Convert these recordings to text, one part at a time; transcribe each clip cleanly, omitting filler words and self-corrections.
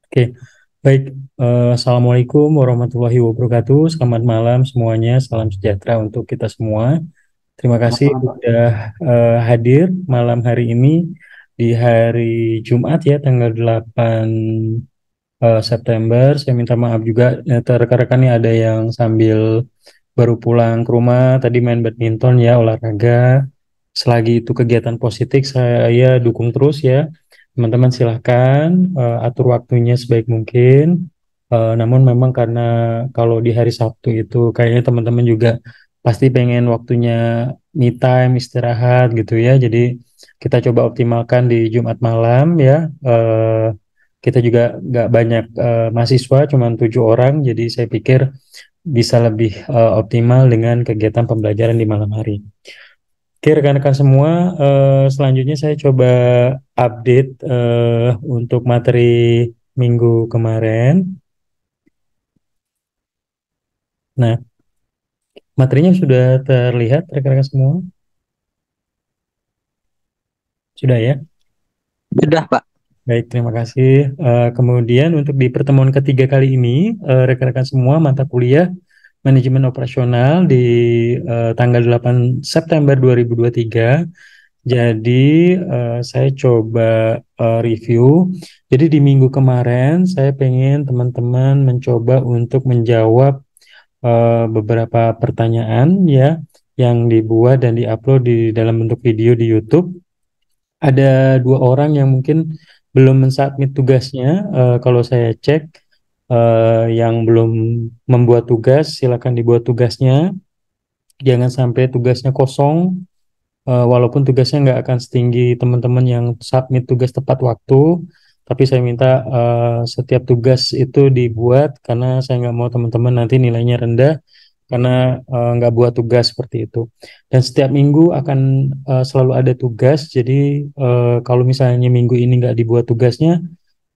Oke, baik. Assalamualaikum warahmatullahi wabarakatuh. Selamat malam semuanya. Salam sejahtera untuk kita semua. Terima Selamat kasih malam, Pak. sudah hadir malam hari ini di hari Jumat ya, tanggal 8 September. Saya minta maaf juga rekan-rekan ini ada yang sambil baru pulang ke rumah, tadi main badminton ya, olahraga. Selagi itu kegiatan positif, saya dukung terus ya. Teman-teman silahkan atur waktunya sebaik mungkin. Namun memang karena kalau di hari Sabtu itu kayaknya teman-teman juga pasti pengen waktunya me time, istirahat gitu ya. Jadi kita coba optimalkan di Jumat malam ya. Kita juga nggak banyak mahasiswa, cuma 7 orang. Jadi saya pikir bisa lebih optimal dengan kegiatan pembelajaran di malam hari. Oke, rekan-rekan semua, selanjutnya saya coba update untuk materi minggu kemarin. Nah, materinya sudah terlihat rekan-rekan semua? Sudah ya? Sudah, Pak. Baik, terima kasih. Kemudian untuk di pertemuan ketiga kali ini, rekan-rekan semua mata kuliah Manajemen Operasional di tanggal 8 September 2023. Jadi saya coba review. Jadi di minggu kemarin saya pengen teman-teman mencoba untuk menjawab beberapa pertanyaan ya yang dibuat dan diupload di dalam bentuk video di YouTube. Ada 2 orang yang mungkin belum mensubmit tugasnya. Kalau saya cek yang belum membuat tugas, silakan dibuat tugasnya. Jangan sampai tugasnya kosong. Walaupun tugasnya nggak akan setinggi teman-teman yang submit tugas tepat waktu, tapi saya minta setiap tugas itu dibuat karena saya nggak mau teman-teman nanti nilainya rendah karena nggak buat tugas seperti itu. Dan setiap minggu akan selalu ada tugas, jadi kalau misalnya minggu ini nggak dibuat tugasnya,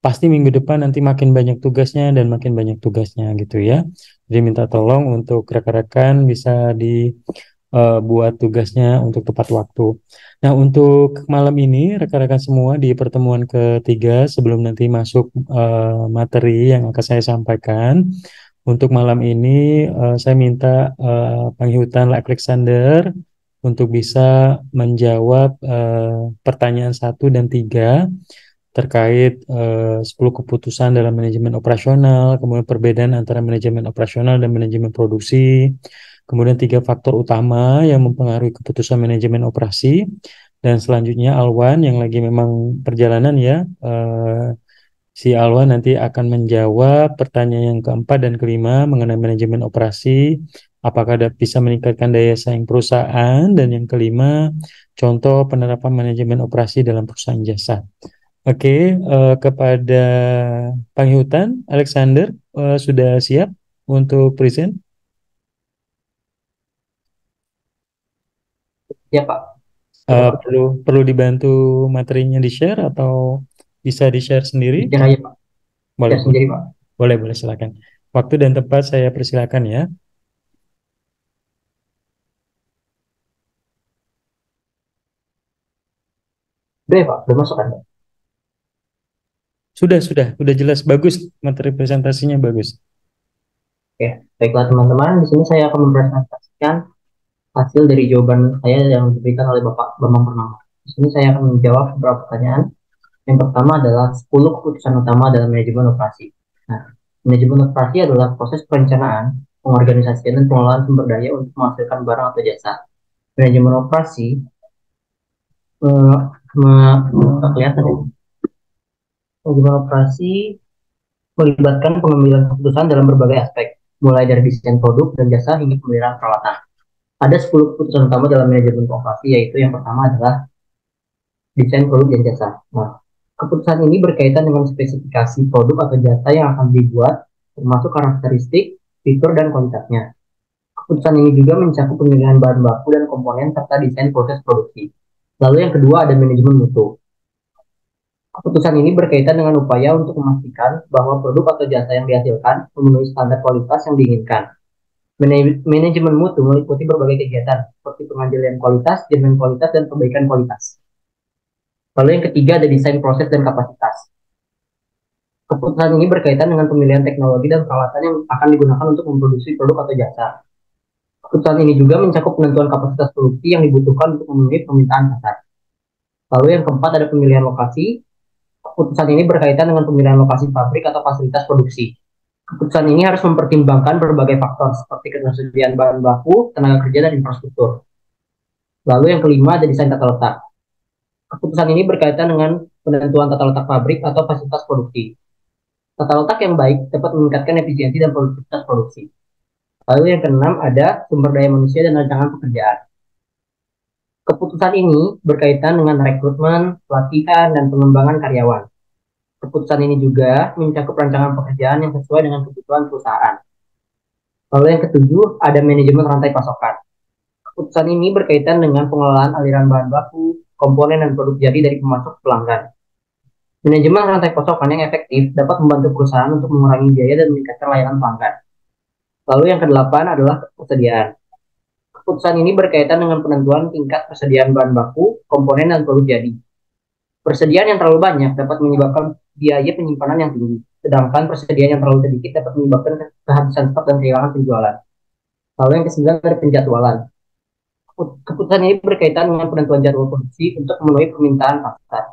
pasti minggu depan nanti makin banyak tugasnya dan makin banyak tugasnya gitu ya. Jadi minta tolong untuk rekan-rekan bisa buat tugasnya untuk tepat waktu. Nah, untuk malam ini rekan-rekan semua di pertemuan ketiga sebelum nanti masuk materi yang akan saya sampaikan. Untuk malam ini saya minta Panghutan Alexander untuk bisa menjawab pertanyaan 1 dan 3 terkait 10 keputusan dalam manajemen operasional, kemudian perbedaan antara manajemen operasional dan manajemen produksi, kemudian 3 faktor utama yang mempengaruhi keputusan manajemen operasi, dan selanjutnya Alwan yang lagi memang perjalanan ya, si Alwan nanti akan menjawab pertanyaan yang keempat dan kelima mengenai manajemen operasi, apakah bisa meningkatkan daya saing perusahaan, dan yang kelima, contoh penerapan manajemen operasi dalam perusahaan jasa. Oke, kepada Panghutan, Alexander, sudah siap untuk present? Ya, Pak. Sudah, Pak. Perlu dibantu materinya di-share atau bisa di-share sendiri? Bicara aja, Pak. Boleh, Bicara boleh, sendiri, Pak. boleh, boleh, silakan. Waktu dan tempat saya persilakan ya. Udah ya, Pak. Udah masuk kan, Pak? Sudah jelas, bagus, materi presentasinya bagus. Oke. Baiklah, teman-teman. Di sini saya akan mempresentasikan hasil dari jawaban saya yang diberikan oleh Bapak Bambang Purnama. Di sini saya akan menjawab beberapa pertanyaan. Yang pertama adalah 10 keputusan utama dalam manajemen operasi. Nah, manajemen operasi adalah proses perencanaan, pengorganisasian, dan pengelolaan sumber daya untuk menghasilkan barang atau jasa. Manajemen operasi eh, kelihatan ya. Manajemen operasi melibatkan pengambilan keputusan dalam berbagai aspek, mulai dari desain produk dan jasa hingga pemeliharaan peralatan. Ada 10 keputusan utama dalam manajemen operasi, yaitu yang pertama adalah desain produk dan jasa. Nah, keputusan ini berkaitan dengan spesifikasi produk atau jasa yang akan dibuat, termasuk karakteristik, fitur, dan kualitasnya. Keputusan ini juga mencakup pemilihan bahan baku dan komponen serta desain proses produksi. Lalu yang kedua ada manajemen mutu. Keputusan ini berkaitan dengan upaya untuk memastikan bahwa produk atau jasa yang dihasilkan memenuhi standar kualitas yang diinginkan. Manajemen mutu meliputi berbagai kegiatan, seperti pengendalian kualitas, jaminan kualitas, dan perbaikan kualitas. Lalu yang ketiga ada desain proses dan kapasitas. Keputusan ini berkaitan dengan pemilihan teknologi dan peralatan yang akan digunakan untuk memproduksi produk atau jasa. Keputusan ini juga mencakup penentuan kapasitas produksi yang dibutuhkan untuk memenuhi permintaan pasar. Lalu yang keempat ada pemilihan lokasi. Keputusan ini berkaitan dengan pemilihan lokasi pabrik atau fasilitas produksi. Keputusan ini harus mempertimbangkan berbagai faktor seperti ketersediaan bahan baku, tenaga kerja, dan infrastruktur. Lalu yang kelima ada desain tata letak. Keputusan ini berkaitan dengan penentuan tata letak pabrik atau fasilitas produksi. Tata letak yang baik dapat meningkatkan efisiensi dan produktivitas produksi. Lalu yang keenam ada sumber daya manusia dan rancangan pekerjaan. Keputusan ini berkaitan dengan rekrutmen, pelatihan, dan pengembangan karyawan. Keputusan ini juga mencakup rancangan pekerjaan yang sesuai dengan kebutuhan perusahaan. Lalu yang ketujuh ada manajemen rantai pasokan. Keputusan ini berkaitan dengan pengelolaan aliran bahan baku, komponen, dan produk jadi dari pemasok ke pelanggan. Manajemen rantai pasokan yang efektif dapat membantu perusahaan untuk mengurangi biaya dan meningkatkan layanan pelanggan. Lalu yang kedelapan adalah persediaan. Keputusan ini berkaitan dengan penentuan tingkat persediaan bahan baku, komponen, dan produk jadi. Persediaan yang terlalu banyak dapat menyebabkan biaya penyimpanan yang tinggi, sedangkan persediaan yang terlalu sedikit dapat menyebabkan kehabisan stok dan kehilangan penjualan. Lalu yang kesembilan dari penjadwalan. Keputusan ini berkaitan dengan penentuan jadwal produksi untuk memenuhi permintaan pasar.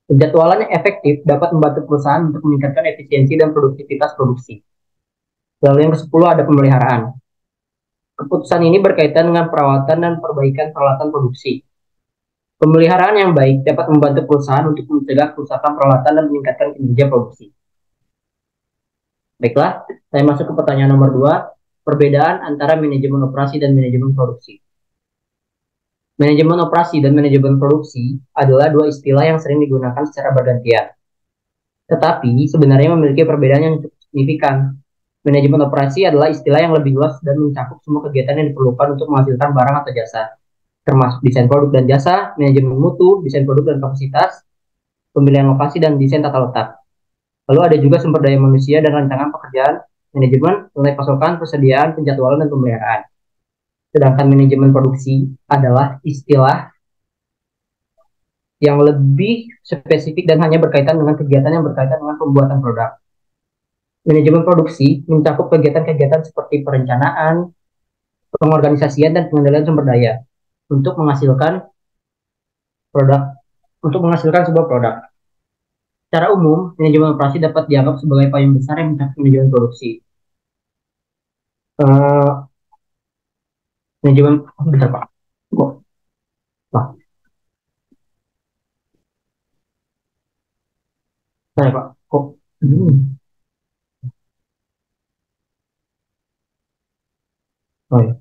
Penjadwalan yang efektif dapat membantu perusahaan untuk meningkatkan efisiensi dan produktivitas produksi. Lalu yang ke-10 ada pemeliharaan. Keputusan ini berkaitan dengan perawatan dan perbaikan peralatan produksi. Pemeliharaan yang baik dapat membantu perusahaan untuk mencegah kerusakan peralatan dan meningkatkan kinerja produksi. Baiklah, saya masuk ke pertanyaan nomor 2, perbedaan antara manajemen operasi dan manajemen produksi. Manajemen operasi dan manajemen produksi adalah dua istilah yang sering digunakan secara bergantian. Tetapi sebenarnya memiliki perbedaan yang cukup signifikan. Manajemen operasi adalah istilah yang lebih luas dan mencakup semua kegiatan yang diperlukan untuk menghasilkan barang atau jasa, termasuk desain produk dan jasa, manajemen mutu, desain produk dan kapasitas, pemilihan lokasi, dan desain tata letak. Lalu ada juga sumber daya manusia dan rancangan pekerjaan, manajemen, nilai pasokan, persediaan, penjadwalan, dan pemeliharaan. Sedangkan manajemen produksi adalah istilah yang lebih spesifik dan hanya berkaitan dengan kegiatan yang berkaitan dengan pembuatan produk. Manajemen produksi mencakup kegiatan-kegiatan seperti perencanaan, pengorganisasian, dan pengendalian sumber daya untuk menghasilkan produk, untuk menghasilkan sebuah produk. Secara umum, manajemen operasi dapat dianggap sebagai payung besar yang mencakup manajemen produksi. Uh, Manajemen, bentar Pak. Pak, saya Pak. Kok? Oh ya.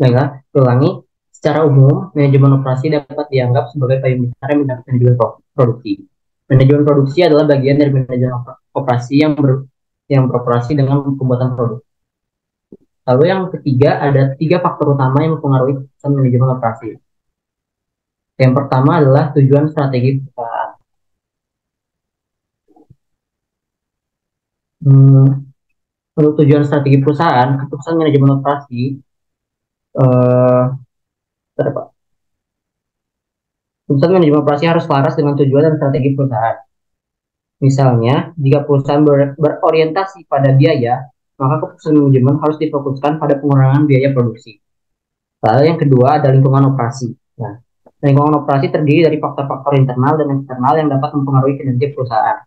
Baiklah, ulangi. Secara umum, manajemen operasi dapat dianggap sebagai payung besar yang mencakup manajemen produksi. Manajemen produksi adalah bagian dari manajemen operasi yang beroperasi dengan pembuatan produk. Lalu yang ketiga, ada tiga faktor utama yang mempengaruhi keputusan manajemen operasi. Yang pertama adalah tujuan strategi perusahaan. Untuk tujuan strategi perusahaan, keputusan manajemen operasi eh, keputusan manajemen operasi harus selaras dengan tujuan dan strategi perusahaan. Misalnya, jika perusahaan berorientasi pada biaya, maka keputusan manajemen harus difokuskan pada pengurangan biaya produksi. Lalu yang kedua ada lingkungan operasi. Nah, lingkungan operasi terdiri dari faktor-faktor internal dan eksternal yang dapat mempengaruhi kinerja perusahaan.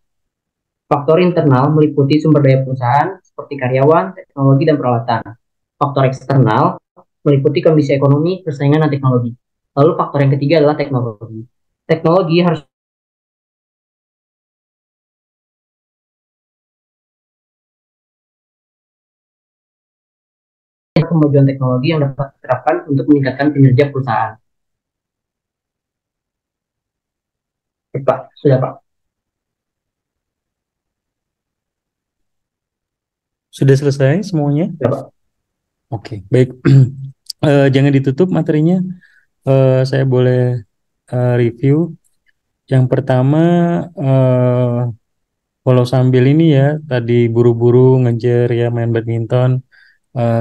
Faktor internal meliputi sumber daya perusahaan seperti karyawan, teknologi, dan peralatan. Faktor eksternal meliputi kondisi ekonomi, persaingan, dan teknologi. Lalu faktor yang ketiga adalah teknologi. Teknologi harus kemajuan teknologi yang dapat diterapkan untuk meningkatkan kinerja perusahaan. Pak, sudah Pak. Sudah selesai semuanya? Sudah Pak. Oke, baik. Jangan ditutup materinya. Saya boleh review. Yang pertama, Walau sambil ini ya, tadi buru-buru ngejar ya main badminton,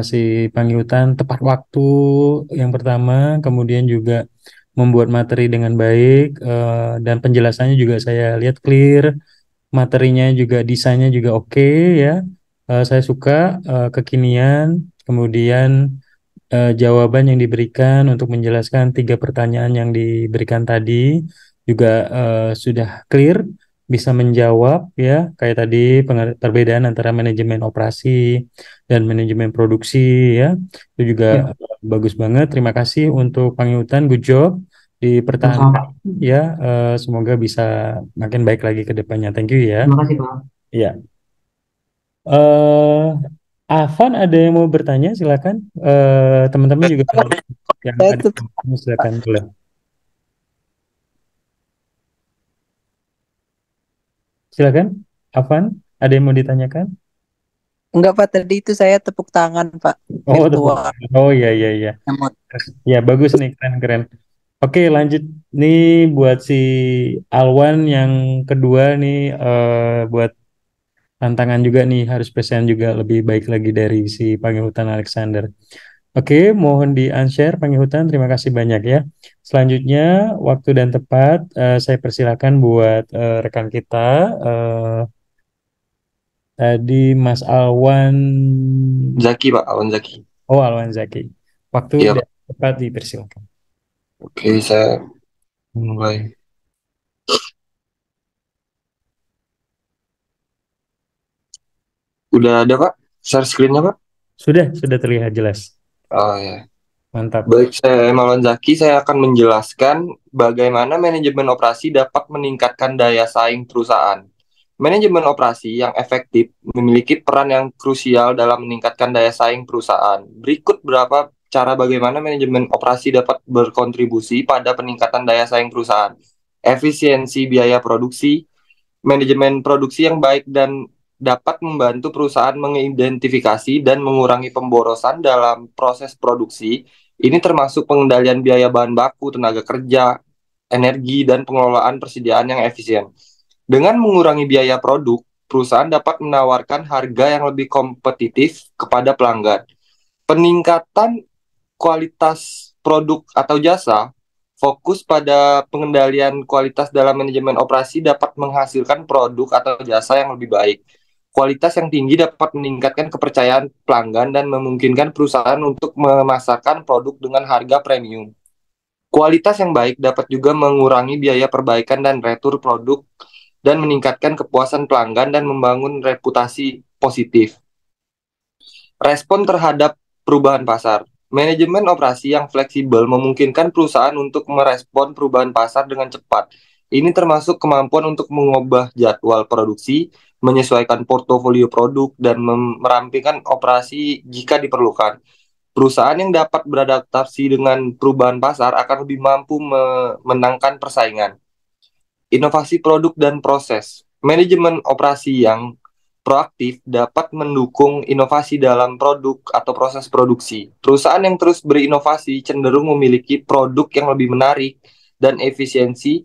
si Panggiutan tepat waktu yang pertama, kemudian juga membuat materi dengan baik, dan penjelasannya juga saya lihat clear, materinya juga desainnya juga oke ya. Saya suka kekinian, kemudian jawaban yang diberikan untuk menjelaskan tiga pertanyaan yang diberikan tadi juga sudah clear, bisa menjawab ya, kayak tadi perbedaan antara manajemen operasi dan manajemen produksi ya, itu juga Ya, bagus banget. Terima kasih untuk Pangiutan, good job sama-sama dipertahankan Pak. ya, semoga bisa makin baik lagi ke depannya. Thank you ya. Terima kasih Pak. Ya. Afan ada yang mau bertanya, silakan. Teman-teman juga yang Saya ada tetap silakan boleh. Silakan, Afan, ada yang mau ditanyakan? enggak Pak, tadi itu saya tepuk tangan Pak, Oh, tepuk. virtual Oh iya iya iya. emot. Ya, bagus nih, keren keren. Oke, lanjut nih buat si Alwan yang kedua nih, buat tantangan juga nih, harus present juga lebih baik lagi dari si Pangehutan Alexander. Oke, mohon di-unshare Pangehutan, terima kasih banyak ya. Selanjutnya, waktu dan tempat, saya persilakan buat rekan kita, eh, tadi Mas Alwan, Zaki Pak, Awan Zaki. oh Alwan Zaki. Waktu Iya dan Pak. tempat dipersilakan. Oke, saya mulai. Udah ada Pak? Share screen-nya Pak? Sudah terlihat jelas. Oh ya. Mantap. Baik, saya Maulon Zaki. Saya akan menjelaskan bagaimana manajemen operasi dapat meningkatkan daya saing perusahaan. Manajemen operasi yang efektif memiliki peran yang krusial dalam meningkatkan daya saing perusahaan. Berikut beberapa cara bagaimana manajemen operasi dapat berkontribusi pada peningkatan daya saing perusahaan. Efisiensi biaya produksi, manajemen produksi yang baik dan dapat membantu perusahaan mengidentifikasi dan mengurangi pemborosan dalam proses produksi. Ini termasuk pengendalian biaya bahan baku, tenaga kerja, energi, dan pengelolaan persediaan yang efisien. Dengan mengurangi biaya produk, perusahaan dapat menawarkan harga yang lebih kompetitif kepada pelanggan. Peningkatan kualitas produk atau jasa, fokus pada pengendalian kualitas dalam manajemen operasi dapat menghasilkan produk atau jasa yang lebih baik. Kualitas yang tinggi dapat meningkatkan kepercayaan pelanggan dan memungkinkan perusahaan untuk memasarkan produk dengan harga premium. Kualitas yang baik dapat juga mengurangi biaya perbaikan dan retur produk dan meningkatkan kepuasan pelanggan dan membangun reputasi positif. Respon terhadap perubahan pasar. Manajemen operasi yang fleksibel memungkinkan perusahaan untuk merespon perubahan pasar dengan cepat. Ini termasuk kemampuan untuk mengubah jadwal produksi, menyesuaikan portofolio produk, dan merampingkan operasi jika diperlukan. Perusahaan yang dapat beradaptasi dengan perubahan pasar akan lebih mampu memenangkan persaingan. Inovasi produk dan proses. Manajemen operasi yang proaktif dapat mendukung inovasi dalam produk atau proses produksi. Perusahaan yang terus berinovasi cenderung memiliki produk yang lebih menarik dan efisiensi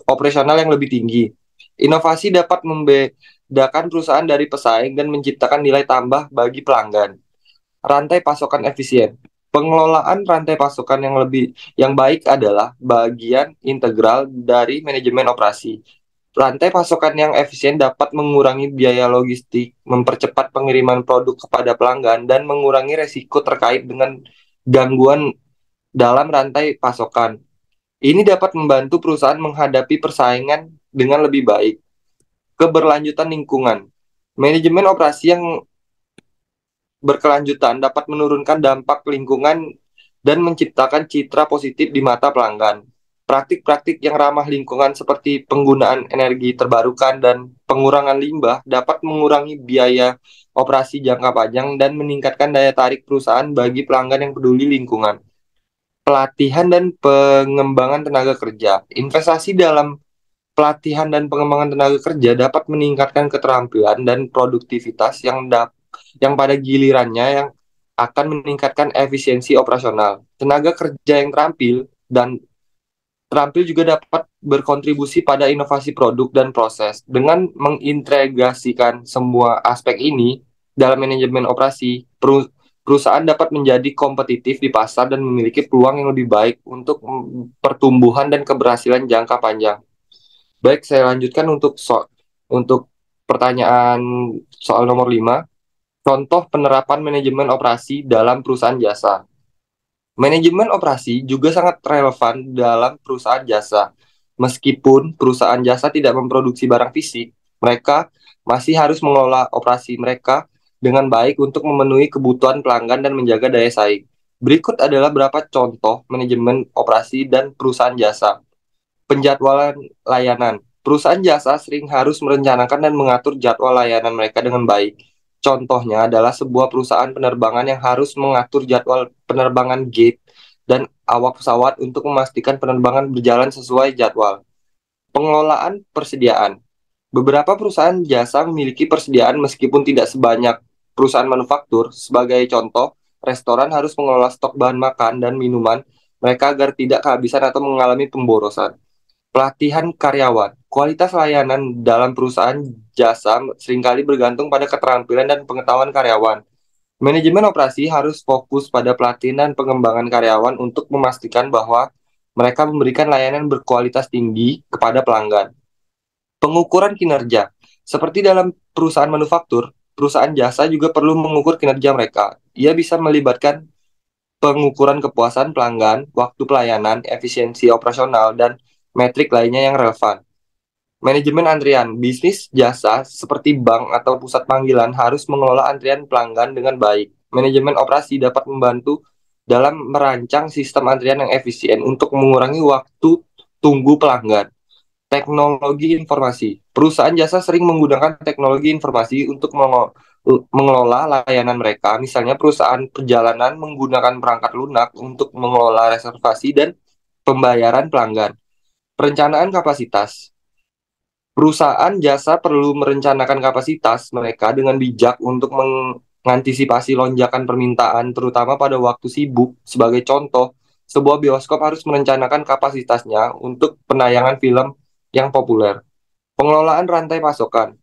operasional yang lebih tinggi. Inovasi dapat membedakan perusahaan dari pesaing dan menciptakan nilai tambah bagi pelanggan. Rantai pasokan efisien. Pengelolaan rantai pasokan yang baik adalah bagian integral dari manajemen operasi. Rantai pasokan yang efisien dapat mengurangi biaya logistik, mempercepat pengiriman produk kepada pelanggan, dan mengurangi resiko terkait dengan gangguan dalam rantai pasokan. Ini dapat membantu perusahaan menghadapi persaingan dengan lebih baik. Keberlanjutan lingkungan. Manajemen operasi yang berkelanjutan dapat menurunkan dampak lingkungan dan menciptakan citra positif di mata pelanggan. Praktik-praktik yang ramah lingkungan seperti penggunaan energi terbarukan dan pengurangan limbah dapat mengurangi biaya operasi jangka panjang dan meningkatkan daya tarik perusahaan bagi pelanggan yang peduli lingkungan. Pelatihan dan pengembangan tenaga kerja. Investasi dalam pelatihan dan pengembangan tenaga kerja dapat meningkatkan keterampilan dan produktivitas yang pada gilirannya yang akan meningkatkan efisiensi operasional. Tenaga kerja yang terampil juga dapat berkontribusi pada inovasi produk dan proses. Dengan mengintegrasikan semua aspek ini dalam manajemen operasi, perusahaan dapat menjadi kompetitif di pasar dan memiliki peluang yang lebih baik untuk pertumbuhan dan keberhasilan jangka panjang. Baik, saya lanjutkan untuk pertanyaan soal nomor 5. Contoh penerapan manajemen operasi dalam perusahaan jasa. Manajemen operasi juga sangat relevan dalam perusahaan jasa. Meskipun perusahaan jasa tidak memproduksi barang fisik, mereka masih harus mengelola operasi mereka dengan baik untuk memenuhi kebutuhan pelanggan dan menjaga daya saing. Berikut adalah beberapa contoh manajemen operasi dan perusahaan jasa. Penjadwalan layanan. Perusahaan jasa sering harus merencanakan dan mengatur jadwal layanan mereka dengan baik. Contohnya adalah sebuah perusahaan penerbangan yang harus mengatur jadwal penerbangan gate dan awak pesawat untuk memastikan penerbangan berjalan sesuai jadwal. Pengelolaan persediaan. Beberapa perusahaan jasa memiliki persediaan meskipun tidak sebanyak perusahaan manufaktur. Sebagai contoh, restoran harus mengelola stok bahan makan dan minuman mereka agar tidak kehabisan atau mengalami pemborosan. Pelatihan karyawan. Kualitas layanan dalam perusahaan jasa seringkali bergantung pada keterampilan dan pengetahuan karyawan. Manajemen operasi harus fokus pada pelatihan dan pengembangan karyawan untuk memastikan bahwa mereka memberikan layanan berkualitas tinggi kepada pelanggan. Pengukuran kinerja. Seperti dalam perusahaan manufaktur, perusahaan jasa juga perlu mengukur kinerja mereka. Ia bisa melibatkan pengukuran kepuasan pelanggan, waktu pelayanan, efisiensi operasional, dan metrik lainnya yang relevan. Manajemen antrian. Bisnis jasa seperti bank atau pusat panggilan harus mengelola antrian pelanggan dengan baik. Manajemen operasi dapat membantu dalam merancang sistem antrian yang efisien untuk mengurangi waktu tunggu pelanggan. Teknologi informasi. Perusahaan jasa sering menggunakan teknologi informasi untuk mengelola layanan mereka. Misalnya perusahaan perjalanan menggunakan perangkat lunak untuk mengelola reservasi dan pembayaran pelanggan. Perencanaan kapasitas. Perusahaan jasa perlu merencanakan kapasitas mereka dengan bijak untuk mengantisipasi lonjakan permintaan, terutama pada waktu sibuk. Sebagai contoh, sebuah bioskop harus merencanakan kapasitasnya untuk penayangan film yang populer. Pengelolaan rantai pasokan.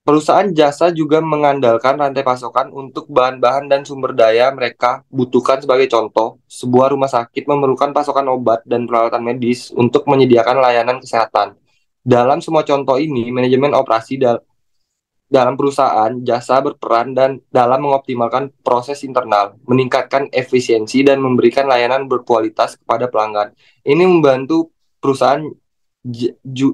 Perusahaan jasa juga mengandalkan rantai pasokan untuk bahan-bahan dan sumber daya mereka butuhkan. Sebagai contoh, sebuah rumah sakit memerlukan pasokan obat dan peralatan medis untuk menyediakan layanan kesehatan. Dalam semua contoh ini, manajemen operasi dalam perusahaan jasa berperan dan dalam mengoptimalkan proses internal, meningkatkan efisiensi dan memberikan layanan berkualitas kepada pelanggan. Ini membantu perusahaan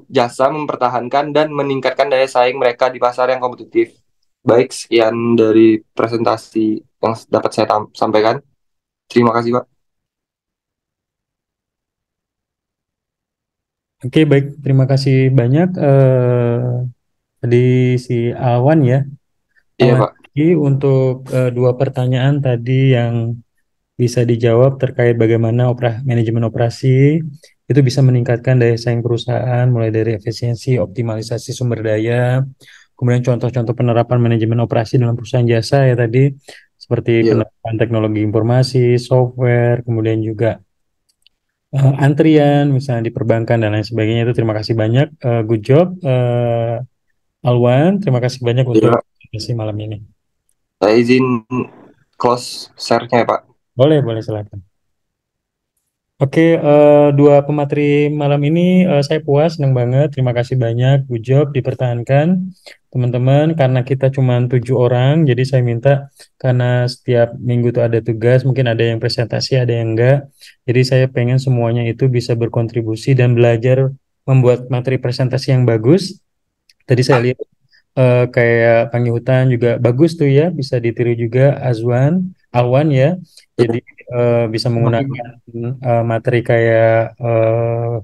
jasa mempertahankan dan meningkatkan daya saing mereka di pasar yang kompetitif. Baik, sekian dari presentasi yang dapat saya sampaikan. Terima kasih, Pak. Oke, baik. Terima kasih banyak. Tadi si Alwan ya. Iya, Alwan Pak. untuk dua pertanyaan tadi yang bisa dijawab terkait bagaimana manajemen operasi itu bisa meningkatkan daya saing perusahaan mulai dari efisiensi, optimalisasi sumber daya, kemudian contoh-contoh penerapan manajemen operasi dalam perusahaan jasa ya tadi seperti Iya. penerapan teknologi informasi, software, kemudian juga antrian misalnya di perbankan dan lain sebagainya. Itu terima kasih banyak, good job Alwan, terima kasih banyak untuk Iya, sesi malam ini. saya izin close share-nya ya, Pak. Boleh silakan. Oke, dua pemateri malam ini saya puas, senang banget. Terima kasih banyak, good job, dipertahankan. Teman-teman, karena kita cuma 7 orang, jadi saya minta, karena setiap minggu tuh ada tugas, mungkin ada yang presentasi, ada yang enggak. Jadi saya pengen semuanya itu bisa berkontribusi dan belajar membuat materi presentasi yang bagus. Tadi saya lihat kayak Pangi Hutan juga bagus tuh ya, bisa ditiru juga Alwan ya. Jadi bisa menggunakan materi kayak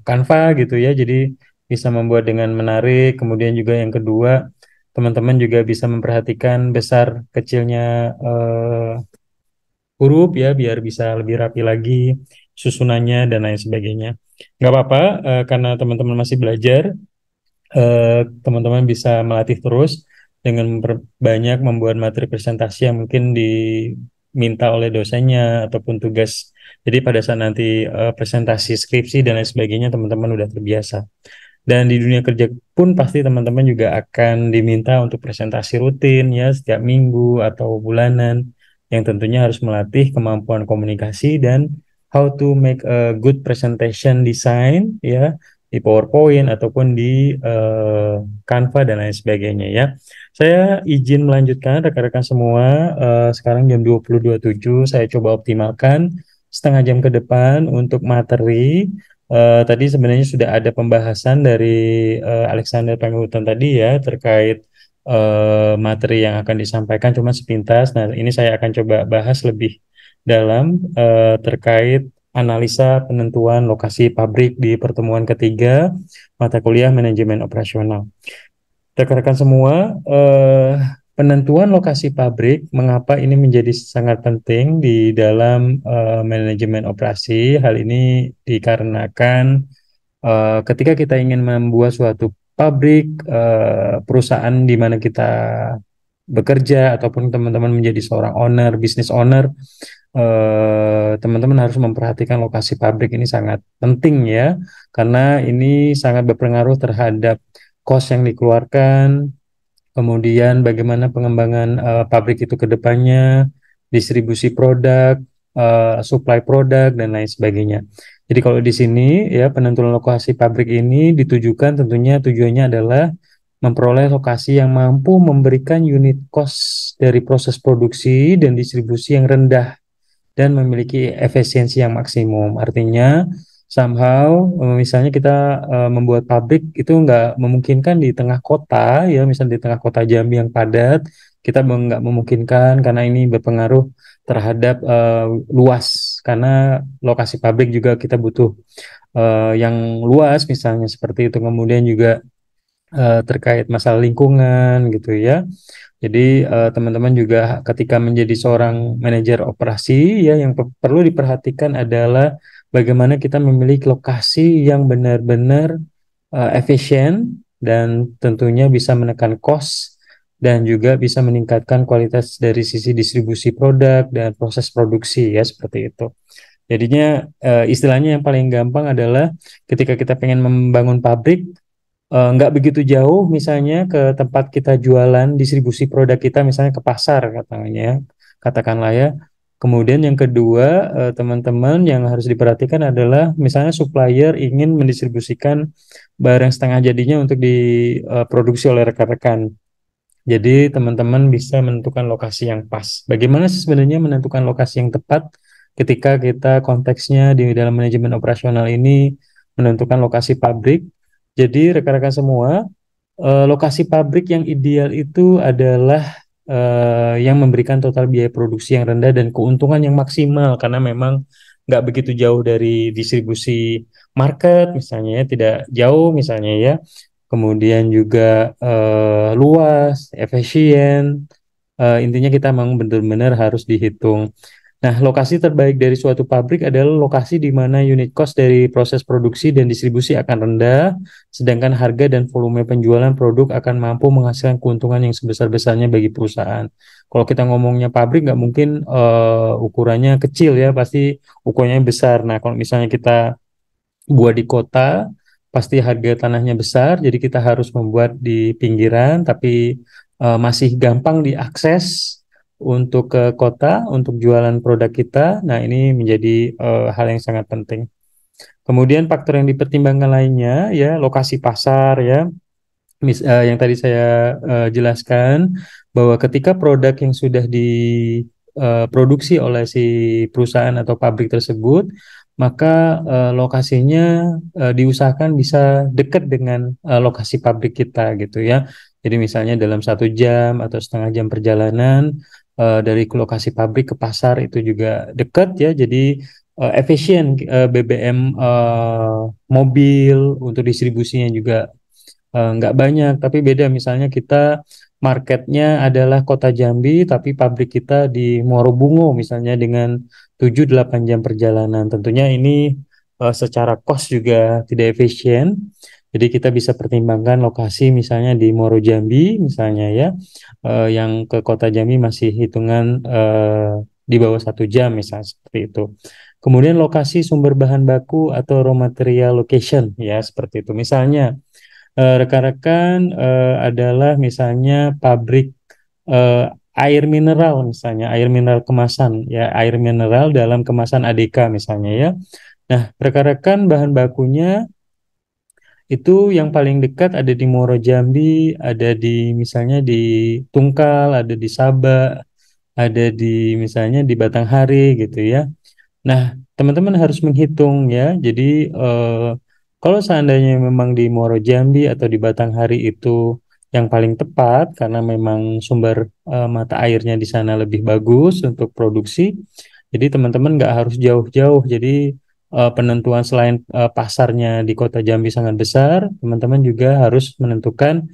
Canva gitu ya. Jadi bisa membuat dengan menarik. Kemudian juga yang kedua, teman-teman juga bisa memperhatikan besar kecilnya huruf ya, biar bisa lebih rapi lagi susunannya dan lain sebagainya. Nggak apa-apa, karena teman-teman masih belajar. Teman-teman bisa melatih terus dengan memperbanyak membuat materi presentasi yang mungkin diminta oleh dosennya ataupun tugas. Jadi pada saat nanti presentasi skripsi dan lain sebagainya teman-teman udah terbiasa. Dan di dunia kerja pun pasti teman-teman juga akan diminta untuk presentasi rutin ya setiap minggu atau bulanan yang tentunya harus melatih kemampuan komunikasi dan how to make a good presentation design ya di PowerPoint ataupun di Canva dan lain sebagainya ya. Saya izin melanjutkan rekan-rekan semua. Sekarang jam 20.27 saya coba optimalkan setengah jam ke depan untuk materi. Tadi sebenarnya sudah ada pembahasan dari Alexander Panghutan tadi ya terkait materi yang akan disampaikan cuma sepintas. Nah, ini saya akan coba bahas lebih dalam terkait analisa penentuan lokasi pabrik di pertemuan ketiga mata kuliah manajemen operasional. Rekan-rekan semua, penentuan lokasi pabrik, mengapa ini menjadi sangat penting di dalam manajemen operasi? Hal ini dikarenakan ketika kita ingin membuat suatu pabrik, perusahaan di mana kita bekerja, ataupun teman-teman menjadi seorang owner, business owner, teman-teman harus memperhatikan lokasi pabrik ini sangat penting ya, karena ini sangat berpengaruh terhadap cost yang dikeluarkan, kemudian bagaimana pengembangan pabrik itu ke depannya, distribusi produk, supply produk, dan lain sebagainya. Jadi kalau di sini ya penentuan lokasi pabrik ini ditujukan tentunya tujuannya adalah memperoleh lokasi yang mampu memberikan unit cost dari proses produksi dan distribusi yang rendah dan memiliki efisiensi yang maksimum. Artinya, somehow, misalnya kita membuat pabrik itu nggak memungkinkan di tengah kota, ya, misalnya di tengah kota Jambi yang padat, kita nggak memungkinkan karena ini berpengaruh terhadap luas. Karena lokasi pabrik juga kita butuh yang luas, misalnya seperti itu. Kemudian juga terkait masalah lingkungan, gitu ya. Jadi teman-teman juga ketika menjadi seorang manajer operasi ya yang perlu diperhatikan adalah bagaimana kita memiliki lokasi yang benar-benar efisien dan tentunya bisa menekan cost dan juga bisa meningkatkan kualitas dari sisi distribusi produk dan proses produksi ya seperti itu. Jadinya istilahnya yang paling gampang adalah ketika kita pengen membangun pabrik, nggak begitu jauh misalnya ke tempat kita jualan distribusi produk kita misalnya ke pasar katanya katakanlah ya. Kemudian yang kedua teman-teman yang harus diperhatikan adalah misalnya supplier ingin mendistribusikan barang setengah jadinya untuk diproduksi oleh rekan-rekan. Jadi teman-teman bisa menentukan lokasi yang pas. Bagaimana sih sebenarnya menentukan lokasi yang tepat ketika kita konteksnya di dalam manajemen operasional ini menentukan lokasi pabrik. Jadi rekan-rekan semua, lokasi pabrik yang ideal itu adalah yang memberikan total biaya produksi yang rendah dan keuntungan yang maksimal karena memang nggak begitu jauh dari distribusi market misalnya ya, tidak jauh misalnya ya. Kemudian juga luas, efisien. Intinya kita memang benar-benar harus dihitung. Nah, lokasi terbaik dari suatu pabrik adalah lokasi di mana unit cost dari proses produksi dan distribusi akan rendah, sedangkan harga dan volume penjualan produk akan mampu menghasilkan keuntungan yang sebesar-besarnya bagi perusahaan. Kalau kita ngomongnya pabrik, nggak mungkin ukurannya kecil ya, pasti ukurannya besar. Nah, kalau misalnya kita buat di kota, pasti harga tanahnya besar, jadi kita harus membuat di pinggiran, tapi masih gampang diakses untuk ke kota, untuk jualan produk kita. Nah, ini menjadi hal yang sangat penting. Kemudian faktor yang dipertimbangkan lainnya, ya, lokasi pasar, ya, yang tadi saya jelaskan, bahwa ketika produk yang sudah diproduksi oleh si perusahaan atau pabrik tersebut, maka lokasinya diusahakan bisa dekat dengan lokasi pabrik kita gitu ya. Jadi misalnya dalam 1 jam atau setengah jam perjalanan dari lokasi pabrik ke pasar itu juga dekat ya. Jadi efisien BBM mobil untuk distribusinya juga nggak banyak, tapi beda misalnya kita marketnya adalah kota Jambi, tapi pabrik kita di Muarobungo misalnya dengan 7-8 jam perjalanan. Tentunya ini secara cost juga tidak efisien. Jadi kita bisa pertimbangkan lokasi misalnya di Muaro Jambi misalnya ya, yang ke kota Jambi masih hitungan di bawah 1 jam misalnya seperti itu. Kemudian lokasi sumber bahan baku atau raw material location ya seperti itu. Misalnya rekan-rekan adalah misalnya pabrik eh, air mineral misalnya, air mineral kemasan ya, air mineral dalam kemasan ADK misalnya ya. Nah, rekan-rekan bahan bakunya itu yang paling dekat ada di Muaro Jambi, ada di misalnya di Tungkal, ada di Sabak, ada di misalnya di Batanghari gitu ya. Nah, teman-teman harus menghitung ya. Jadi eh, kalau seandainya memang di Muaro Jambi atau di Batanghari itu yang paling tepat karena memang sumber mata airnya di sana lebih bagus untuk produksi. Jadi teman-teman nggak harus jauh-jauh. Jadi penentuan selain pasarnya di Kota Jambi sangat besar, teman-teman juga harus menentukan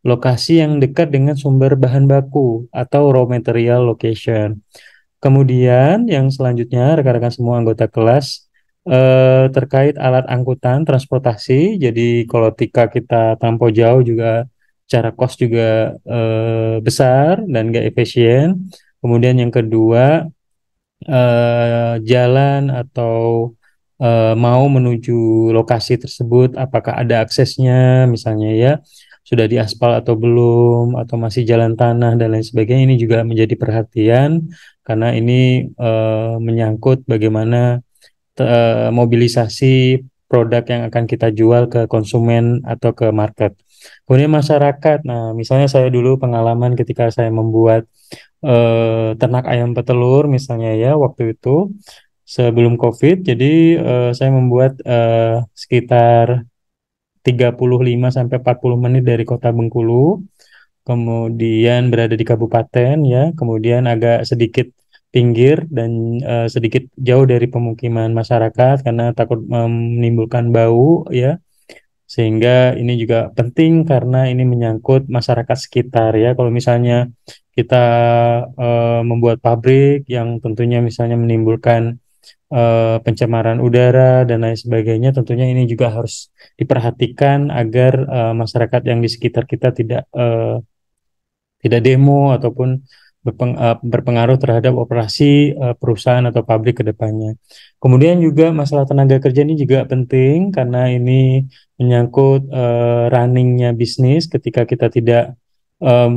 lokasi yang dekat dengan sumber bahan baku atau raw material location. Kemudian yang selanjutnya rekan-rekan semua anggota kelas terkait alat angkutan transportasi. Jadi kalau ketika kita tampau jauh juga secara cost juga besar dan gak efisien. Kemudian yang kedua jalan atau mau menuju lokasi tersebut apakah ada aksesnya misalnya ya sudah diaspal atau belum atau masih jalan tanah dan lain sebagainya ini juga menjadi perhatian karena ini menyangkut bagaimana mobilisasi produk yang akan kita jual ke konsumen atau ke market. Kemudian masyarakat, nah misalnya saya dulu pengalaman ketika saya membuat ternak ayam petelur misalnya ya waktu itu sebelum COVID, jadi saya membuat sekitar 35 sampai 40 menit dari kota Bengkulu, kemudian berada di kabupaten ya, kemudian agak sedikit pinggir dan sedikit jauh dari pemukiman masyarakat karena takut menimbulkan bau ya. Sehingga ini juga penting karena ini menyangkut masyarakat sekitar ya. Kalau misalnya kita membuat pabrik yang tentunya misalnya menimbulkan pencemaran udara dan lain sebagainya, tentunya ini juga harus diperhatikan agar masyarakat yang di sekitar kita tidak demo ataupun berpengaruh terhadap operasi perusahaan atau pabrik ke depannya. Kemudian juga masalah tenaga kerja ini juga penting karena ini menyangkut runningnya bisnis ketika kita tidak em,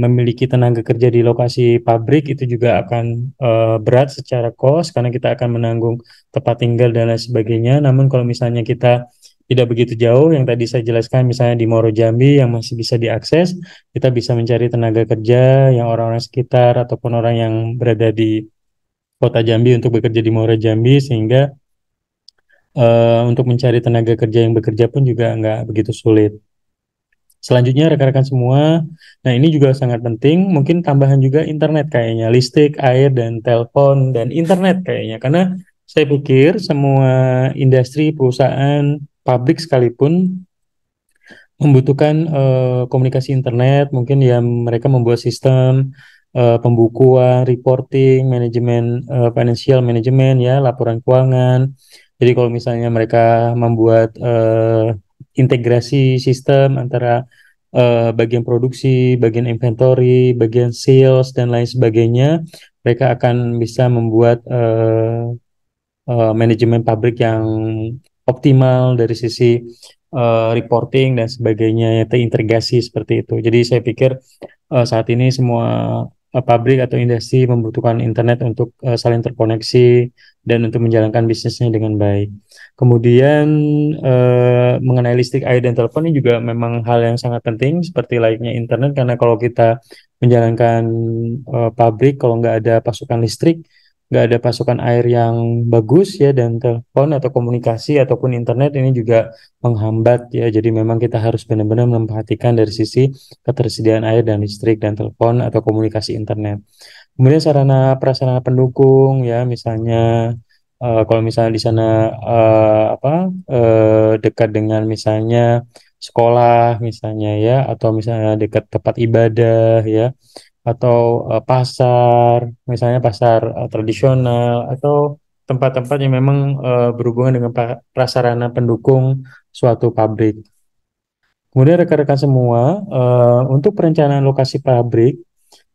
memiliki tenaga kerja di lokasi pabrik itu juga akan berat secara cost karena kita akan menanggung tempat tinggal dan lain sebagainya. Namun kalau misalnya kita tidak begitu jauh yang tadi saya jelaskan misalnya di Muaro Jambi yang masih bisa diakses kita bisa mencari tenaga kerja yang orang-orang sekitar ataupun orang yang berada di kota Jambi untuk bekerja di Muara Jambi sehingga untuk mencari tenaga kerja yang bekerja pun juga nggak begitu sulit. Selanjutnya rekan-rekan semua, nah ini juga sangat penting, mungkin tambahan juga internet kayaknya, listrik, air, dan telepon, dan internet kayaknya. Karena saya pikir semua industri, perusahaan, pabrik sekalipun membutuhkan komunikasi internet, mungkin ya mereka membuat sistem pembukuan, reporting, manajemen financial management ya, laporan keuangan. Jadi kalau misalnya mereka membuat integrasi sistem antara bagian produksi, bagian inventory, bagian sales dan lain sebagainya, mereka akan bisa membuat manajemen pabrik yang optimal dari sisi reporting dan sebagainya, terintegrasi seperti itu. Jadi saya pikir saat ini semua pabrik atau industri membutuhkan internet untuk saling terkoneksi dan untuk menjalankan bisnisnya dengan baik. Kemudian mengenai listrik, air, dan telepon ini juga memang hal yang sangat penting seperti layaknya internet karena kalau kita menjalankan pabrik kalau nggak ada pasokan listrik nggak ada pasokan air yang bagus ya dan telepon atau komunikasi ataupun internet ini juga menghambat ya jadi memang kita harus benar-benar memperhatikan dari sisi ketersediaan air dan listrik dan telepon atau komunikasi internet. Kemudian sarana prasarana pendukung ya misalnya kalau misalnya di sana dekat dengan misalnya sekolah misalnya ya atau misalnya dekat tempat ibadah ya atau pasar, misalnya pasar tradisional atau tempat-tempat yang memang berhubungan dengan prasarana pendukung suatu pabrik. Kemudian rekan-rekan semua, untuk perencanaan lokasi pabrik,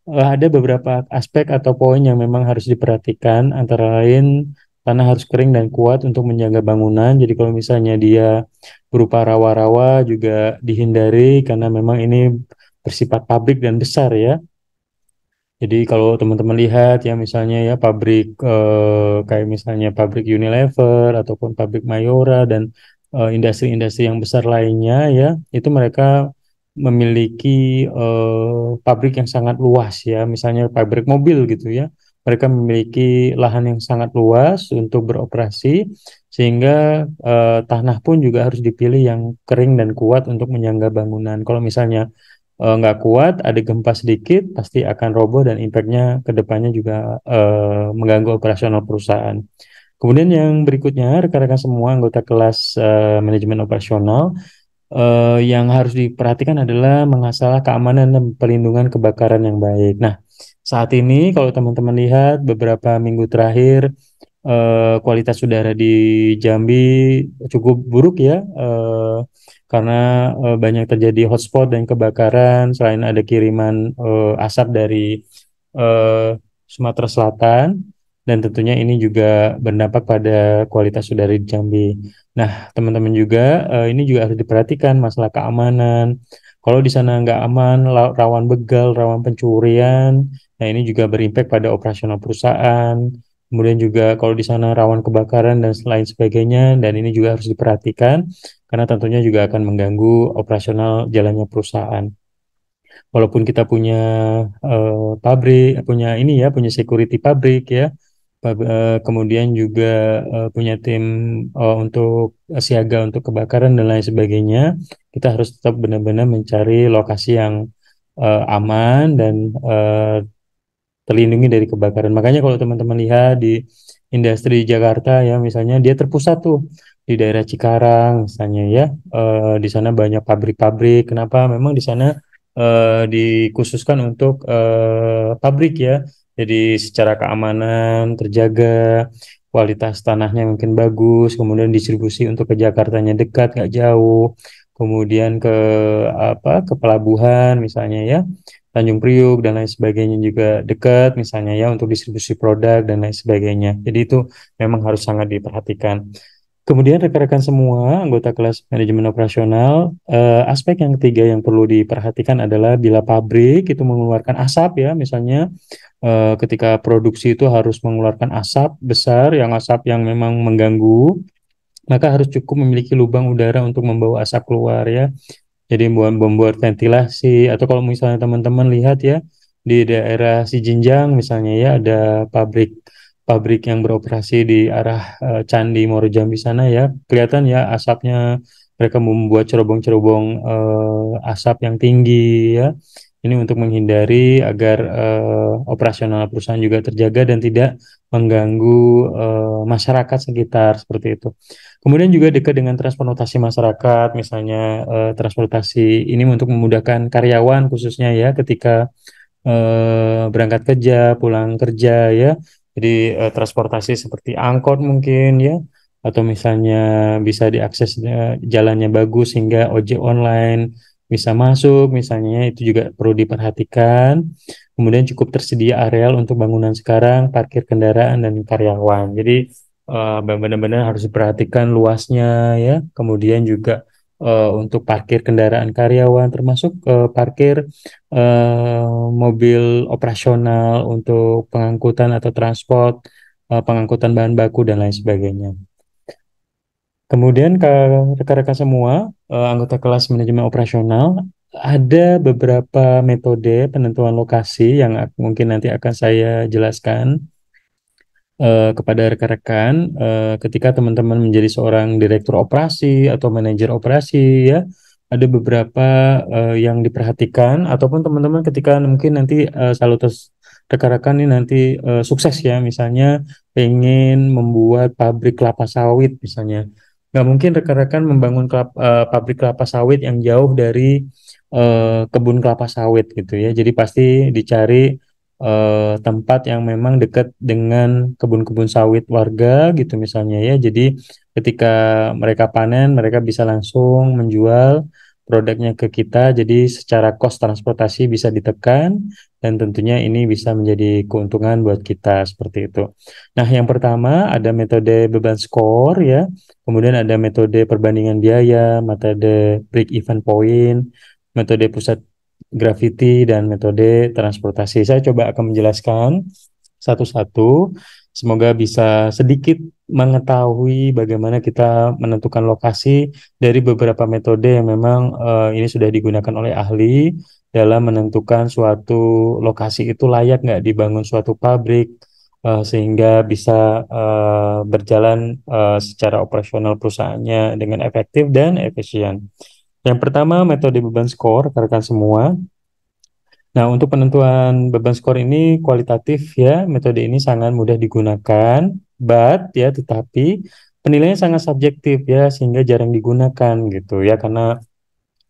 ada beberapa aspek atau poin yang memang harus diperhatikan, antara lain tanah harus kering dan kuat untuk menjaga bangunan. Jadi kalau misalnya dia berupa rawa-rawa juga dihindari karena memang ini bersifat pabrik dan besar ya. Jadi kalau teman-teman lihat ya misalnya ya pabrik kayak misalnya pabrik Unilever ataupun pabrik Mayora dan industri-industri yang besar lainnya ya, itu mereka memiliki pabrik yang sangat luas ya, misalnya pabrik mobil gitu ya. Mereka memiliki lahan yang sangat luas untuk beroperasi sehingga tanah pun juga harus dipilih yang kering dan kuat untuk menyangga bangunan. Kalau misalnya nggak kuat, ada gempa sedikit, pasti akan roboh dan impactnya ke depannya juga mengganggu operasional perusahaan. Kemudian yang berikutnya, rekan-rekan semua anggota kelas manajemen operasional, yang harus diperhatikan adalah mengasah keamanan dan pelindungan kebakaran yang baik. Nah, saat ini kalau teman-teman lihat beberapa minggu terakhir, kualitas udara di Jambi cukup buruk ya, karena banyak terjadi hotspot dan kebakaran. Selain ada kiriman asap dari eh, Sumatera Selatan, dan tentunya ini juga berdampak pada kualitas udara di Jambi. Nah, teman-teman juga ini juga harus diperhatikan masalah keamanan. Kalau di sana nggak aman, rawan begal, rawan pencurian. Nah, ini juga berimpact pada operasional perusahaan. Kemudian juga kalau di sana rawan kebakaran dan lain sebagainya, dan ini juga harus diperhatikan karena tentunya juga akan mengganggu operasional jalannya perusahaan. Walaupun kita punya pabrik, punya ini ya, punya security pabrik ya, kemudian juga punya tim untuk siaga untuk kebakaran dan lain sebagainya, kita harus tetap benar-benar mencari lokasi yang aman dan terlindungi dari kebakaran. Makanya kalau teman-teman lihat di industri Jakarta ya, misalnya dia terpusat tuh di daerah Cikarang misalnya ya, di sana banyak pabrik-pabrik. Kenapa? Memang di sana dikhususkan untuk pabrik ya. Jadi secara keamanan terjaga, kualitas tanahnya mungkin bagus, kemudian distribusi untuk ke Jakartanya dekat, nggak jauh. Kemudian ke ke pelabuhan misalnya ya, Tanjung Priuk dan lain sebagainya juga dekat misalnya ya untuk distribusi produk dan lain sebagainya. Jadi itu memang harus sangat diperhatikan. Kemudian rekan-rekan semua anggota kelas manajemen operasional, aspek yang ketiga yang perlu diperhatikan adalah bila pabrik itu mengeluarkan asap ya, misalnya ketika produksi itu harus mengeluarkan asap besar, yang asap yang memang mengganggu, maka harus cukup memiliki lubang udara untuk membawa asap keluar ya. Jadi membuat ventilasi, atau kalau misalnya teman-teman lihat ya di daerah Sijinjang misalnya ya, ada pabrik pabrik yang beroperasi di arah Candi Muaro Jambi sana ya, kelihatan ya asapnya, mereka membuat cerobong-cerobong asap yang tinggi ya. Ini untuk menghindari agar operasional perusahaan juga terjaga dan tidak mengganggu masyarakat sekitar seperti itu. Kemudian juga dekat dengan transportasi masyarakat, misalnya transportasi ini untuk memudahkan karyawan khususnya ya ketika berangkat kerja, pulang kerja ya. Jadi transportasi seperti angkot mungkin ya, atau misalnya bisa diakses jalannya bagus sehingga ojek online bisa masuk, misalnya itu juga perlu diperhatikan. Kemudian cukup tersedia areal untuk bangunan sekarang, parkir kendaraan dan karyawan. Jadi benar-benar harus diperhatikan luasnya ya. Kemudian juga untuk parkir kendaraan karyawan, termasuk parkir mobil operasional untuk pengangkutan atau transport, pengangkutan bahan baku dan lain sebagainya. Kemudian ke rekan-rekan semua, anggota kelas manajemen operasional, ada beberapa metode penentuan lokasi yang mungkin nanti akan saya jelaskan kepada rekan-rekan ketika teman-teman menjadi seorang direktur operasi atau manajer operasi ya, ada beberapa yang diperhatikan, ataupun teman-teman ketika mungkin nanti salutos rekan-rekan ini nanti sukses ya, misalnya pengen membuat pabrik kelapa sawit misalnya, nggak mungkin rekan-rekan membangun pabrik kelapa sawit yang jauh dari kebun kelapa sawit gitu ya, jadi pasti dicari tempat yang memang dekat dengan kebun-kebun sawit warga gitu misalnya ya. Jadi ketika mereka panen, mereka bisa langsung menjual produknya ke kita, jadi secara cost transportasi bisa ditekan dan tentunya ini bisa menjadi keuntungan buat kita seperti itu. Nah, yang pertama ada metode beban skor ya, kemudian ada metode perbandingan biaya, metode break even point, metode pusat gravity dan metode transportasi. Saya coba akan menjelaskan satu-satu. Semoga bisa sedikit mengetahui bagaimana kita menentukan lokasi dari beberapa metode yang memang ini sudah digunakan oleh ahli dalam menentukan suatu lokasi itu layak nggak dibangun suatu pabrik sehingga bisa berjalan secara operasional perusahaannya dengan efektif dan efisien. Yang pertama metode beban skor, rekan semua. Nah, untuk penentuan beban skor ini kualitatif ya, metode ini sangat mudah digunakan, tetapi penilaiannya sangat subjektif ya, sehingga jarang digunakan gitu ya, karena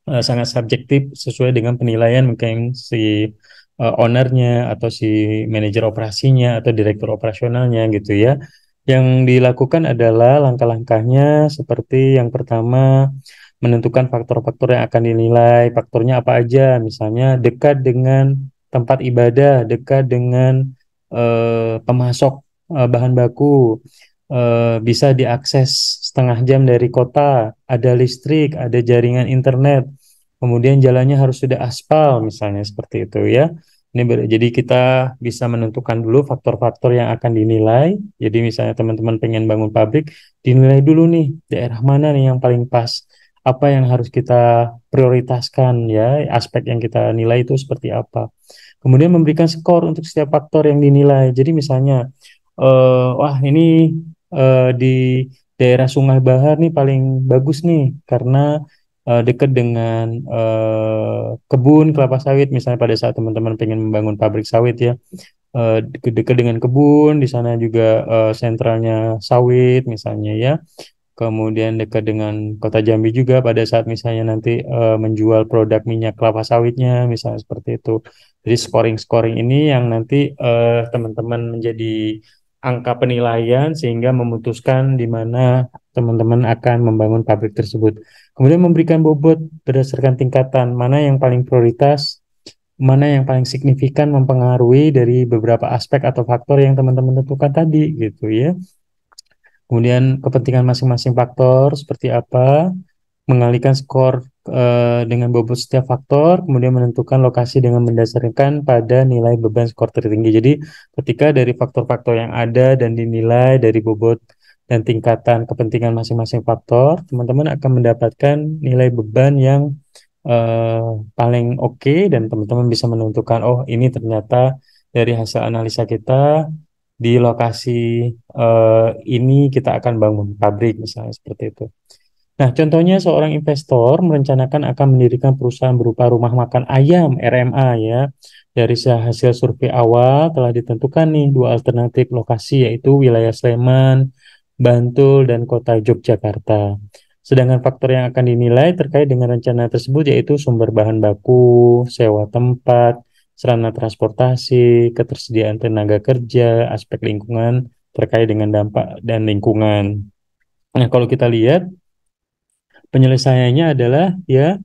sangat subjektif sesuai dengan penilaian mungkin si ownernya atau si manajer operasinya atau direktur operasionalnya gitu ya. Yang dilakukan adalah langkah-langkahnya seperti yang pertama menentukan faktor-faktor yang akan dinilai. Faktornya apa aja? Misalnya dekat dengan tempat ibadah, dekat dengan pemasok bahan baku, bisa diakses setengah jam dari kota, ada listrik, ada jaringan internet, kemudian jalannya harus sudah aspal misalnya seperti itu ya. Jadi kita bisa menentukan dulu faktor-faktor yang akan dinilai. Jadi misalnya teman-teman pengen bangun pabrik, dinilai dulu nih daerah mana nih yang paling pas, apa yang harus kita prioritaskan ya, aspek yang kita nilai itu seperti apa. Kemudian memberikan skor untuk setiap faktor yang dinilai. Jadi misalnya, wah ini di daerah Sungai Bahar nih paling bagus nih karena dekat dengan kebun kelapa sawit. Misalnya pada saat teman-teman pengen membangun pabrik sawit ya, dekat dengan kebun, di sana juga sentralnya sawit misalnya ya. Kemudian dekat dengan Kota Jambi juga pada saat misalnya nanti menjual produk minyak kelapa sawitnya, misalnya seperti itu. Jadi scoring-scoring ini yang nanti teman-teman menjadi angka penilaian sehingga memutuskan di mana teman-teman akan membangun pabrik tersebut. Kemudian memberikan bobot berdasarkan tingkatan, mana yang paling prioritas, mana yang paling signifikan mempengaruhi dari beberapa aspek atau faktor yang teman-teman tentukan tadi gitu ya. Kemudian kepentingan masing-masing faktor seperti apa, mengalihkan skor dengan bobot setiap faktor, kemudian menentukan lokasi dengan mendasarkan pada nilai beban skor tertinggi. Jadi ketika dari faktor-faktor yang ada dan dinilai dari bobot dan tingkatan kepentingan masing-masing faktor, teman-teman akan mendapatkan nilai beban yang paling oke dan teman-teman bisa menentukan, oh ini ternyata dari hasil analisa kita di lokasi ini kita akan bangun pabrik misalnya seperti itu. Nah, contohnya seorang investor merencanakan akan mendirikan perusahaan berupa rumah makan ayam RMA ya. Dari hasil survei awal telah ditentukan nih dua alternatif lokasi yaitu wilayah Sleman, Bantul, dan kota Yogyakarta. Sedangkan faktor yang akan dinilai terkait dengan rencana tersebut yaitu sumber bahan baku, sewa tempat, sarana transportasi, ketersediaan tenaga kerja, aspek lingkungan terkait dengan dampak dan lingkungan. Nah, kalau kita lihat penyelesaiannya adalah ya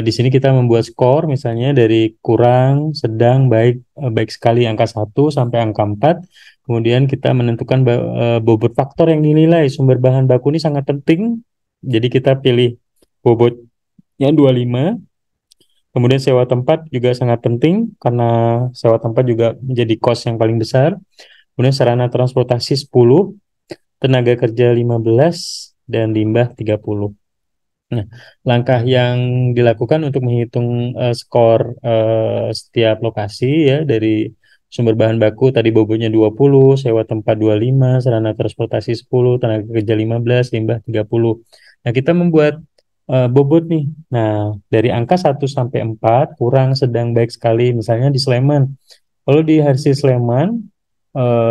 di sini kita membuat skor misalnya dari kurang, sedang, baik, baik sekali angka 1 sampai angka 4. Kemudian kita menentukan bobot faktor yang dinilai. Sumber bahan baku ini sangat penting. Jadi kita pilih bobotnya 25. Kemudian sewa tempat juga sangat penting karena sewa tempat juga menjadi cost yang paling besar. Kemudian sarana transportasi 10, tenaga kerja 15, dan limbah 30. Nah, langkah yang dilakukan untuk menghitung skor setiap lokasi ya dari sumber bahan baku tadi bobotnya 20, sewa tempat 25, sarana transportasi 10, tenaga kerja 15, limbah 30. Nah, kita membuat bobot nih. Nah, dari angka 1 sampai 4, kurang, sedang, baik sekali misalnya di Sleman. Kalau di Harsi Sleman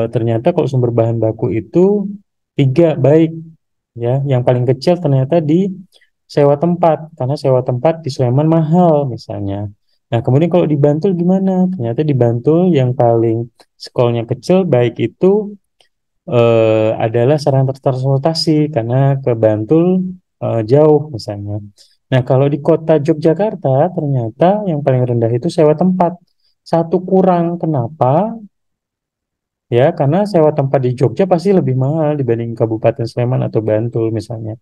ternyata kalau sumber bahan baku itu 3 baik ya. Yang paling kecil ternyata di sewa tempat, karena sewa tempat di Sleman mahal misalnya. Nah, kemudian kalau di Bantul gimana? Ternyata di Bantul yang paling skornya kecil baik itu adalah sarana transportasi karena ke Bantul jauh misalnya. Nah, kalau di kota Yogyakarta ternyata yang paling rendah itu sewa tempat. Satu kurang. Kenapa? Ya, karena sewa tempat di Jogja pasti lebih mahal dibanding Kabupaten Sleman atau Bantul misalnya.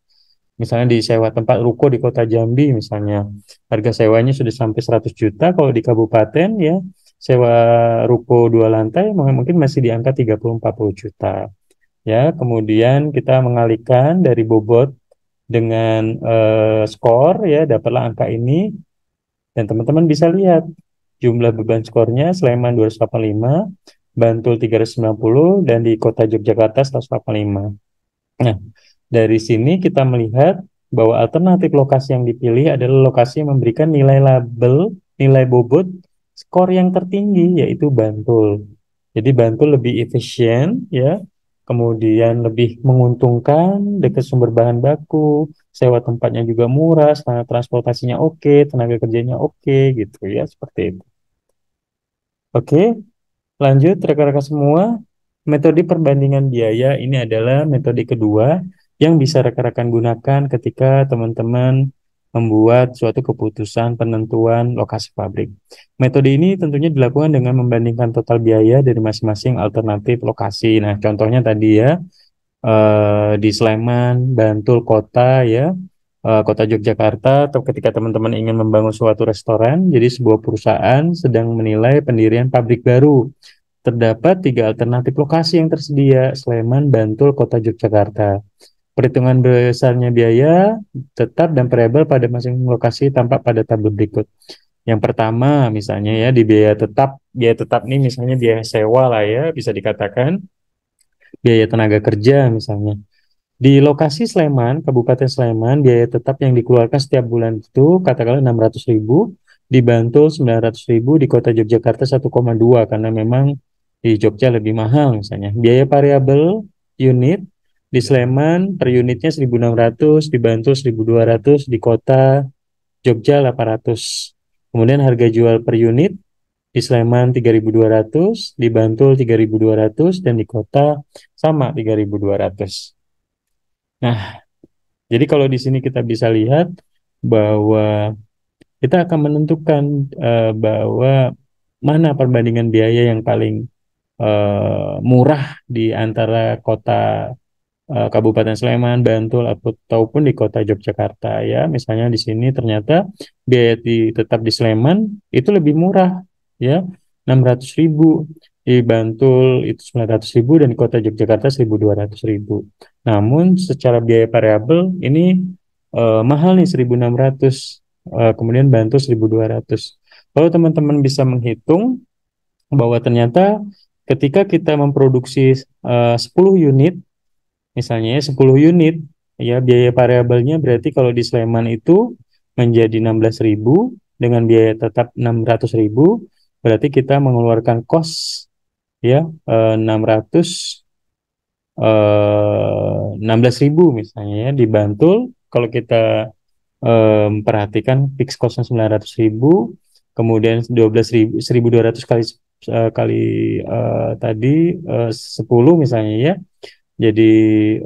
Misalnya di sewa tempat ruko di kota Jambi misalnya. Harga sewanya sudah sampai 100 juta. Kalau di kabupaten ya, sewa ruko 2 lantai mungkin masih di angka 30-40 juta. Ya, kemudian kita mengalihkan dari bobot dengan skor ya, dapatlah angka ini. Dan teman-teman bisa lihat jumlah beban skornya Sleman 285, Bantul 390, dan di kota Yogyakarta 185. Nah, dari sini kita melihat bahwa alternatif lokasi yang dipilih adalah lokasi yang memberikan nilai label, nilai bobot, skor yang tertinggi, yaitu Bantul. Jadi Bantul lebih efisien, ya, kemudian lebih menguntungkan, dekat sumber bahan baku, sewa tempatnya juga murah, sarana transportasinya oke, tenaga kerjanya oke, gitu ya, seperti itu. Oke, lanjut rekan-rekan semua. Metode perbandingan biaya ini adalah metode kedua yang bisa rekan-rekan gunakan ketika teman-teman membuat suatu keputusan penentuan lokasi pabrik. Metode ini tentunya dilakukan dengan membandingkan total biaya dari masing-masing alternatif lokasi. Nah, contohnya tadi ya, di Sleman, Bantul, kota ya, kota Yogyakarta, atau ketika teman-teman ingin membangun suatu restoran, jadi sebuah perusahaan sedang menilai pendirian pabrik baru. Terdapat 3 alternatif lokasi yang tersedia, Sleman, Bantul, Kota Yogyakarta. Perhitungan besarnya biaya tetap dan variabel pada masing-masing lokasi tampak pada tabel berikut. Yang pertama, misalnya ya di biaya tetap nih misalnya biaya sewa lah ya, bisa dikatakan biaya tenaga kerja misalnya. Di lokasi Sleman, Kabupaten Sleman, biaya tetap yang dikeluarkan setiap bulan itu katakanlah 600.000, di Bantul 900.000, di Kota Yogyakarta 1,2 karena memang di Jogja lebih mahal misalnya. Biaya variabel unit di Sleman per unitnya 1.600, di Bantul 1.200, di Kota Jogja 800. Kemudian harga jual per unit di Sleman 3.200, di Bantul 3.200, dan di Kota sama 3.200. Nah, jadi kalau di sini kita bisa lihat bahwa kita akan menentukan bahwa mana perbandingan biaya yang paling murah di antara kota Kabupaten Sleman, Bantul, ataupun di kota Yogyakarta ya. Misalnya di sini ternyata biaya tetap di Sleman itu lebih murah ya, 600.000, di Bantul itu 900.000, dan di kota Yogyakarta 1.200.000. Namun secara biaya variabel ini mahal nih 1.600, kemudian Bantul 1.200. Kalau teman-teman bisa menghitung bahwa ternyata ketika kita memproduksi 10 unit, misalnya ya 10 unit, ya biaya variabelnya berarti kalau di Sleman itu menjadi 16.000 dengan biaya tetap 600.000, berarti kita mengeluarkan kos ya 16.000 misalnya ya. Di Bantul kalau kita perhatikan fix costnya 900.000, kemudian 12.000, 1.200 kali tadi 10 misalnya ya, jadi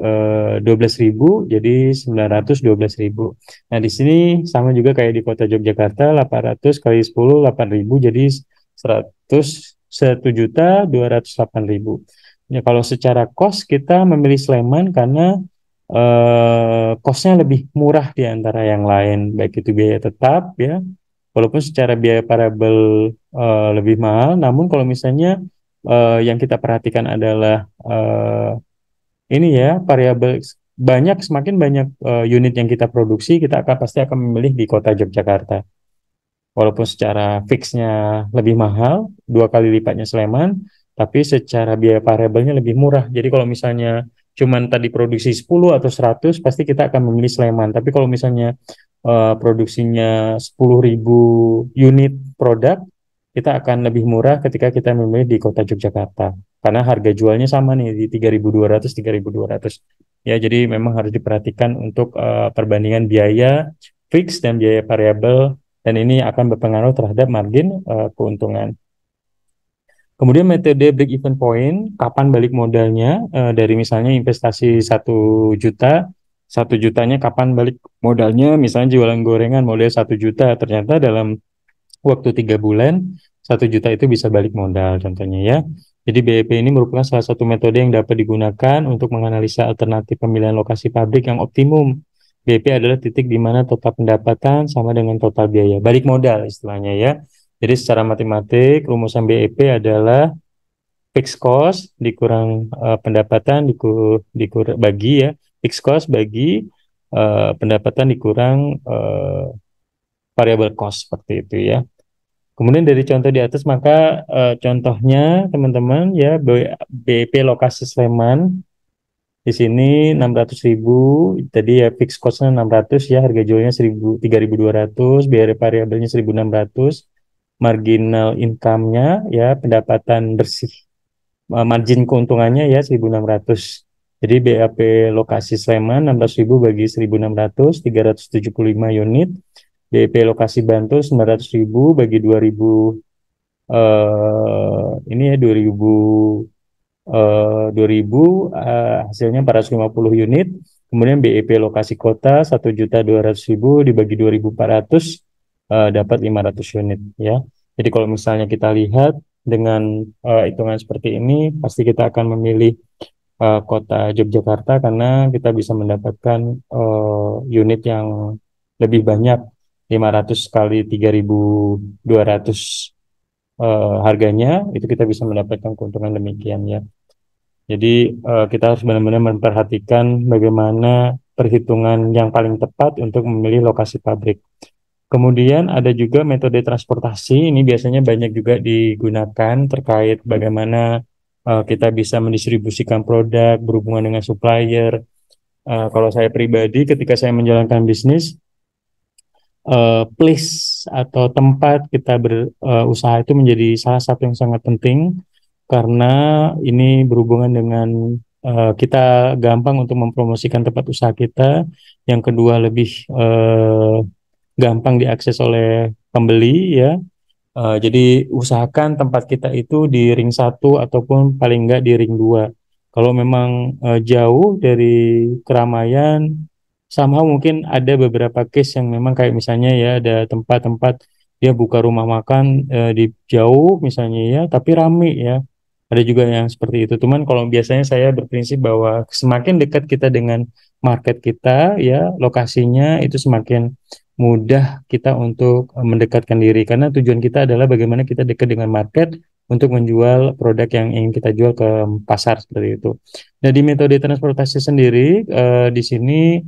12.000, jadi 912.000. Nah, di sini sama juga kayak di kota Yogyakarta, 800 kali 10, 8.000, jadi 1.208.000. Ya, kalau secara kos kita memilih Sleman karena kosnya lebih murah di antara yang lain, baik itu biaya tetap ya, walaupun secara biaya variabel lebih mahal. Namun kalau misalnya yang kita perhatikan adalah ini ya variabel banyak, semakin banyak unit yang kita produksi, kita pasti akan memilih di kota Yogyakarta. Walaupun secara fixnya lebih mahal, 2 kali lipatnya Sleman, tapi secara biaya variabelnya lebih murah. Jadi kalau misalnya cuman tadi produksi 10 atau 100, pasti kita akan memilih Sleman. Tapi kalau misalnya produksinya 10.000 unit produk, kita akan lebih murah ketika kita memilih di kota Yogyakarta. Karena harga jualnya sama nih di 3.200, 3.200. Ya, jadi memang harus diperhatikan untuk perbandingan biaya fix dan biaya variabel, dan ini akan berpengaruh terhadap margin keuntungan. Kemudian metode break even point, kapan balik modalnya dari misalnya investasi 1 juta 1 jutanya kapan balik modalnya, misalnya jualan gorengan modal 1 juta, ternyata dalam waktu 3 bulan 1 juta itu bisa balik modal contohnya ya. Jadi BEP ini merupakan salah satu metode yang dapat digunakan untuk menganalisa alternatif pemilihan lokasi pabrik yang optimum. BEP adalah titik di mana total pendapatan sama dengan total biaya balik modal istilahnya ya. Jadi secara matematik rumusan BEP adalah fixed cost dikurang pendapatan bagi ya, fixed cost bagi pendapatan dikurang variable cost seperti itu ya. Kemudian dari contoh di atas maka contohnya teman-teman ya, BEP lokasi Sleman di sini 600.000, tadi ya fixed cost-nya 600 ya, harga jualnya 3.200, biaya variabelnya 1.600, marginal income-nya ya pendapatan bersih, margin keuntungannya ya 1.600. Jadi BAP lokasi Sleman 16.000 bagi 1.600, 375 unit. BAP lokasi Bantul 900.000 bagi 2.000, ini ya 2.000 hasilnya 450 unit. Kemudian BEP lokasi kota 1.200.000 dibagi 2.400 dapat 500 unit ya. Jadi kalau misalnya kita lihat dengan hitungan seperti ini, pasti kita akan memilih kota Yogyakarta karena kita bisa mendapatkan unit yang lebih banyak, 500 kali 3.200 harganya, itu kita bisa mendapatkan keuntungan demikian ya. Jadi kita harus benar-benar memperhatikan bagaimana perhitungan yang paling tepat untuk memilih lokasi pabrik. Kemudian ada juga metode transportasi, ini biasanya banyak juga digunakan terkait bagaimana kita bisa mendistribusikan produk berhubungan dengan supplier. Kalau saya pribadi ketika saya menjalankan bisnis, place atau tempat kita berusaha itu menjadi salah satu yang sangat penting karena ini berhubungan dengan kita gampang untuk mempromosikan tempat usaha kita. Yang kedua lebih gampang diakses oleh pembeli ya. Jadi usahakan tempat kita itu di ring 1 ataupun paling enggak di ring 2. Kalau memang jauh dari keramaian, somehow mungkin ada beberapa case yang memang kayak misalnya ya ada tempat-tempat dia buka rumah makan di jauh misalnya ya, tapi rame ya. Ada juga yang seperti itu. Cuman kalau biasanya saya berprinsip bahwa semakin dekat kita dengan market kita ya, lokasinya itu semakin mudah kita untuk mendekatkan diri karena tujuan kita adalah bagaimana kita dekat dengan market untuk menjual produk yang ingin kita jual ke pasar seperti itu. Nah, di metode transportasi sendiri di sini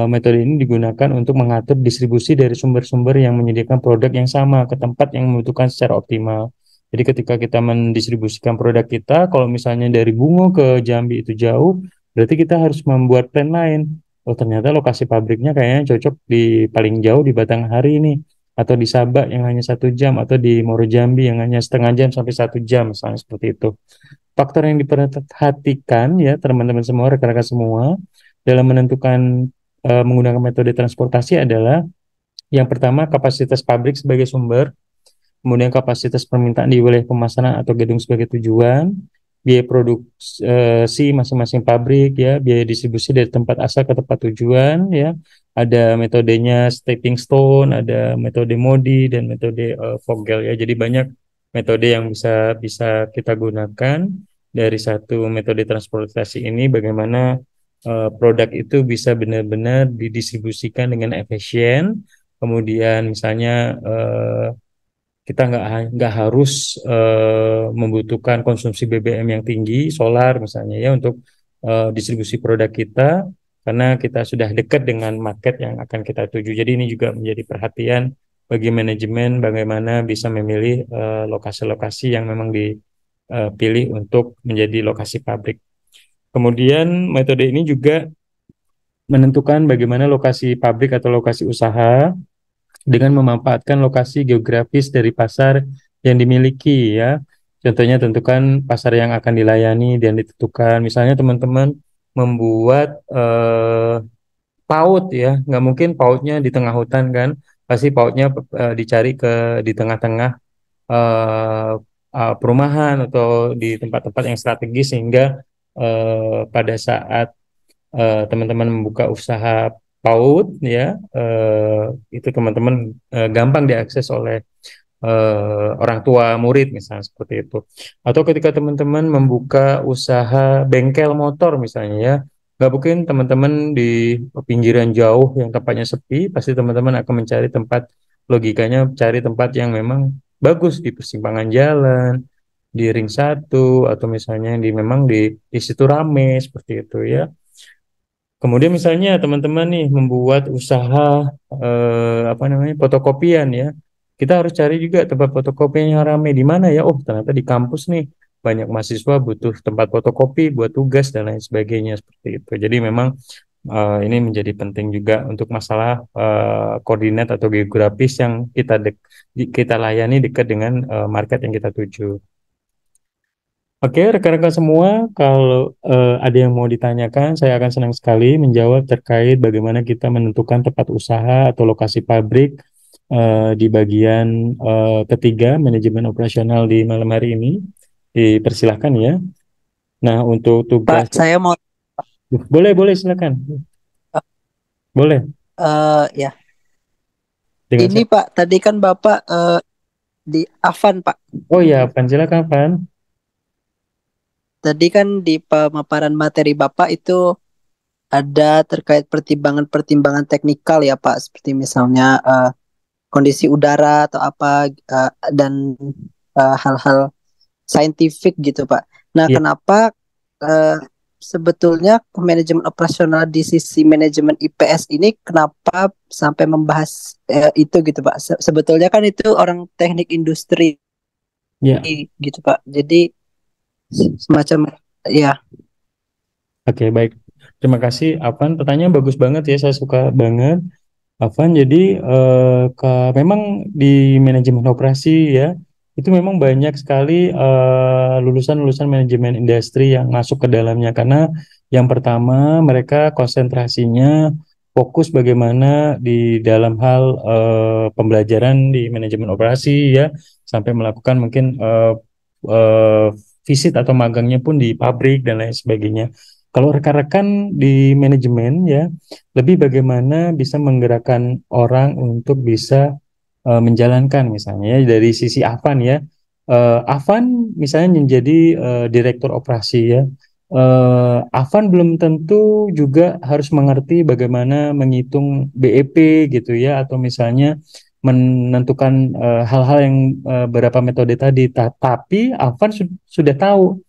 metode ini digunakan untuk mengatur distribusi dari sumber-sumber yang menyediakan produk yang sama ke tempat yang membutuhkan secara optimal. Jadi ketika kita mendistribusikan produk kita, kalau misalnya dari Bungo ke Jambi itu jauh, berarti kita harus membuat plan lain. Oh ternyata lokasi pabriknya kayaknya cocok di paling jauh di Batanghari ini, atau di Sabak yang hanya 1 jam, atau di Muaro Jambi yang hanya setengah jam sampai 1 jam, misalnya seperti itu. Faktor yang diperhatikan ya teman-teman semua, rekan-rekan semua, dalam menentukan menggunakan metode transportasi adalah yang pertama kapasitas pabrik sebagai sumber, kemudian kapasitas permintaan di wilayah pemasaran atau gedung sebagai tujuan, biaya produksi masing-masing pabrik ya, biaya distribusi dari tempat asal ke tempat tujuan ya, ada metodenya stepping stone, ada metode Modi dan metode Vogel ya. Jadi banyak metode yang bisa bisa kita gunakan dari satu metode transportasi ini, bagaimana produk itu bisa benar-benar didistribusikan dengan efisien. Kemudian misalnya kita nggak harus membutuhkan konsumsi BBM yang tinggi, solar misalnya ya untuk distribusi produk kita karena kita sudah dekat dengan market yang akan kita tuju. Jadi ini juga menjadi perhatian bagi manajemen bagaimana bisa memilih lokasi-lokasi yang memang dipilih untuk menjadi lokasi pabrik. Kemudian metode ini juga menentukan bagaimana lokasi pabrik atau lokasi usaha dengan memanfaatkan lokasi geografis dari pasar yang dimiliki ya. Contohnya tentukan pasar yang akan dilayani dan ditentukan. Misalnya teman-teman membuat PAUD ya, nggak mungkin PAUDnya di tengah hutan kan, pasti PAUDnya dicari di tengah-tengah perumahan atau di tempat-tempat yang strategis sehingga pada saat teman-teman membuka usaha PAUD ya, itu teman-teman gampang diakses oleh orang tua murid misalnya seperti itu. Atau ketika teman-teman membuka usaha bengkel motor misalnya ya, nggak mungkin teman-teman di pinggiran jauh yang tempatnya sepi, pasti teman-teman akan mencari tempat, logikanya cari tempat yang memang bagus di persimpangan jalan, di ring satu, atau misalnya memang di situ rame seperti itu ya. Kemudian misalnya teman-teman nih membuat usaha apa namanya fotokopian ya. Kita harus cari juga tempat fotokopian yang ramai di mana ya. Oh, ternyata di kampus nih banyak mahasiswa butuh tempat fotokopi buat tugas dan lain sebagainya seperti itu. Jadi memang ini menjadi penting juga untuk masalah koordinat atau geografis yang kita layani dekat dengan market yang kita tuju. Oke, rekan-rekan semua, kalau ada yang mau ditanyakan, saya akan senang sekali menjawab terkait bagaimana kita menentukan tempat usaha atau lokasi pabrik di bagian ketiga, manajemen operasional di malam hari ini. Dipersilahkan ya. Nah, untuk Pak, tugas, saya mau boleh silakan. Boleh. ya. Dengan Ini Pak, tadi kan Bapak di Avan Pak. Oh ya, Pan, silakan Pan. Tadi kan di pemaparan materi Bapak itu ada terkait pertimbangan-pertimbangan teknikal ya Pak, seperti misalnya kondisi udara atau apa dan hal-hal saintifik gitu Pak. Nah, Ya, kenapa eh, sebetulnya manajemen operasional di sisi manajemen IPS ini kenapa sampai membahas itu gitu Pak? Sebetulnya kan itu orang teknik industri ya. gitu Pak. Jadi semacam ya. Oke, baik. Terima kasih, Avan. Pertanyaan bagus banget ya, saya suka banget. Afan, jadi memang di manajemen operasi ya, itu memang banyak sekali lulusan-lulusan manajemen industri yang masuk ke dalamnya karena yang pertama mereka konsentrasinya fokus bagaimana di dalam hal pembelajaran di manajemen operasi ya, sampai melakukan mungkin eh, visit atau magangnya pun di pabrik dan lain sebagainya. Kalau rekan-rekan di manajemen ya, lebih bagaimana bisa menggerakkan orang untuk bisa menjalankan misalnya ya, dari sisi Avan ya. Avan misalnya menjadi direktur operasi ya. Avan belum tentu juga harus mengerti bagaimana menghitung BEP gitu ya, atau misalnya menentukan hal-hal yang beberapa metode tadi. Tapi Avan sudah tahu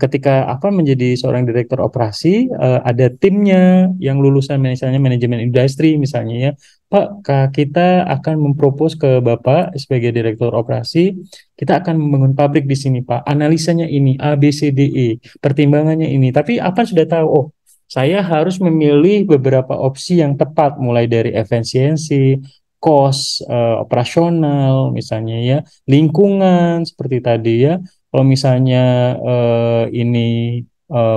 ketika apa menjadi seorang direktur operasi, ada timnya yang lulusan misalnya manajemen industri misalnya ya, Pak, kita akan mempropos ke Bapak sebagai direktur operasi, kita akan membangun pabrik di sini Pak, analisanya ini A B C D E, pertimbangannya ini, tapi apa sudah tahu, oh saya harus memilih beberapa opsi yang tepat mulai dari efisiensi, cost, operasional misalnya ya, lingkungan seperti tadi ya. Kalau misalnya ini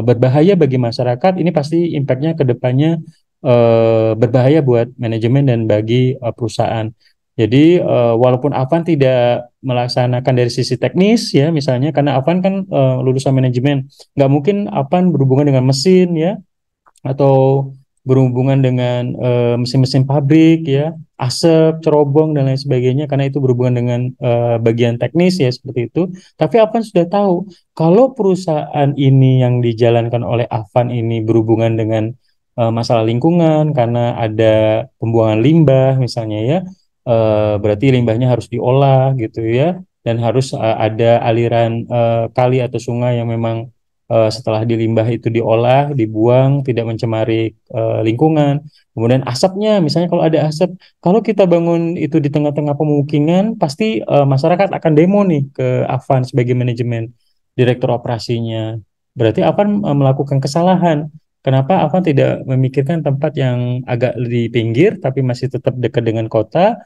berbahaya bagi masyarakat, ini pasti impact-nya ke depannya berbahaya buat manajemen dan bagi perusahaan. Jadi walaupun Avan tidak melaksanakan dari sisi teknis ya misalnya, karena Avan kan lulusan manajemen, nggak mungkin Avan berhubungan dengan mesin ya, atau berhubungan dengan mesin-mesin pabrik ya, asap, cerobong dan lain sebagainya, karena itu berhubungan dengan bagian teknis ya seperti itu. Tapi Avan sudah tahu kalau perusahaan ini yang dijalankan oleh Avan ini berhubungan dengan masalah lingkungan karena ada pembuangan limbah misalnya ya, berarti limbahnya harus diolah gitu ya, dan harus ada aliran kali atau sungai yang memang setelah dilimbah itu diolah, dibuang, tidak mencemari lingkungan. Kemudian asapnya, misalnya kalau ada asap, kalau kita bangun itu di tengah-tengah pemukiman, pasti masyarakat akan demo nih ke Avan sebagai manajemen, direktur operasinya. Berarti Avan melakukan kesalahan. Kenapa Avan tidak memikirkan tempat yang agak di pinggir, tapi masih tetap dekat dengan kota?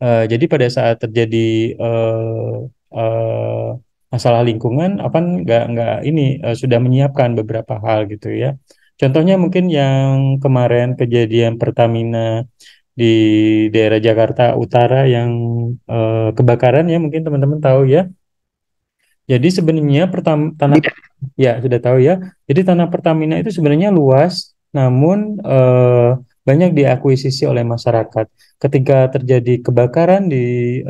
Jadi pada saat terjadi eh, masalah lingkungan, apa nggak ini sudah menyiapkan beberapa hal gitu ya. Contohnya mungkin yang kemarin kejadian Pertamina di daerah Jakarta Utara yang kebakaran ya, mungkin teman-teman tahu ya. Jadi sebenarnya tanah ya sudah tahu ya. Jadi tanah Pertamina itu sebenarnya luas namun banyak diakuisisi oleh masyarakat. Ketika terjadi kebakaran di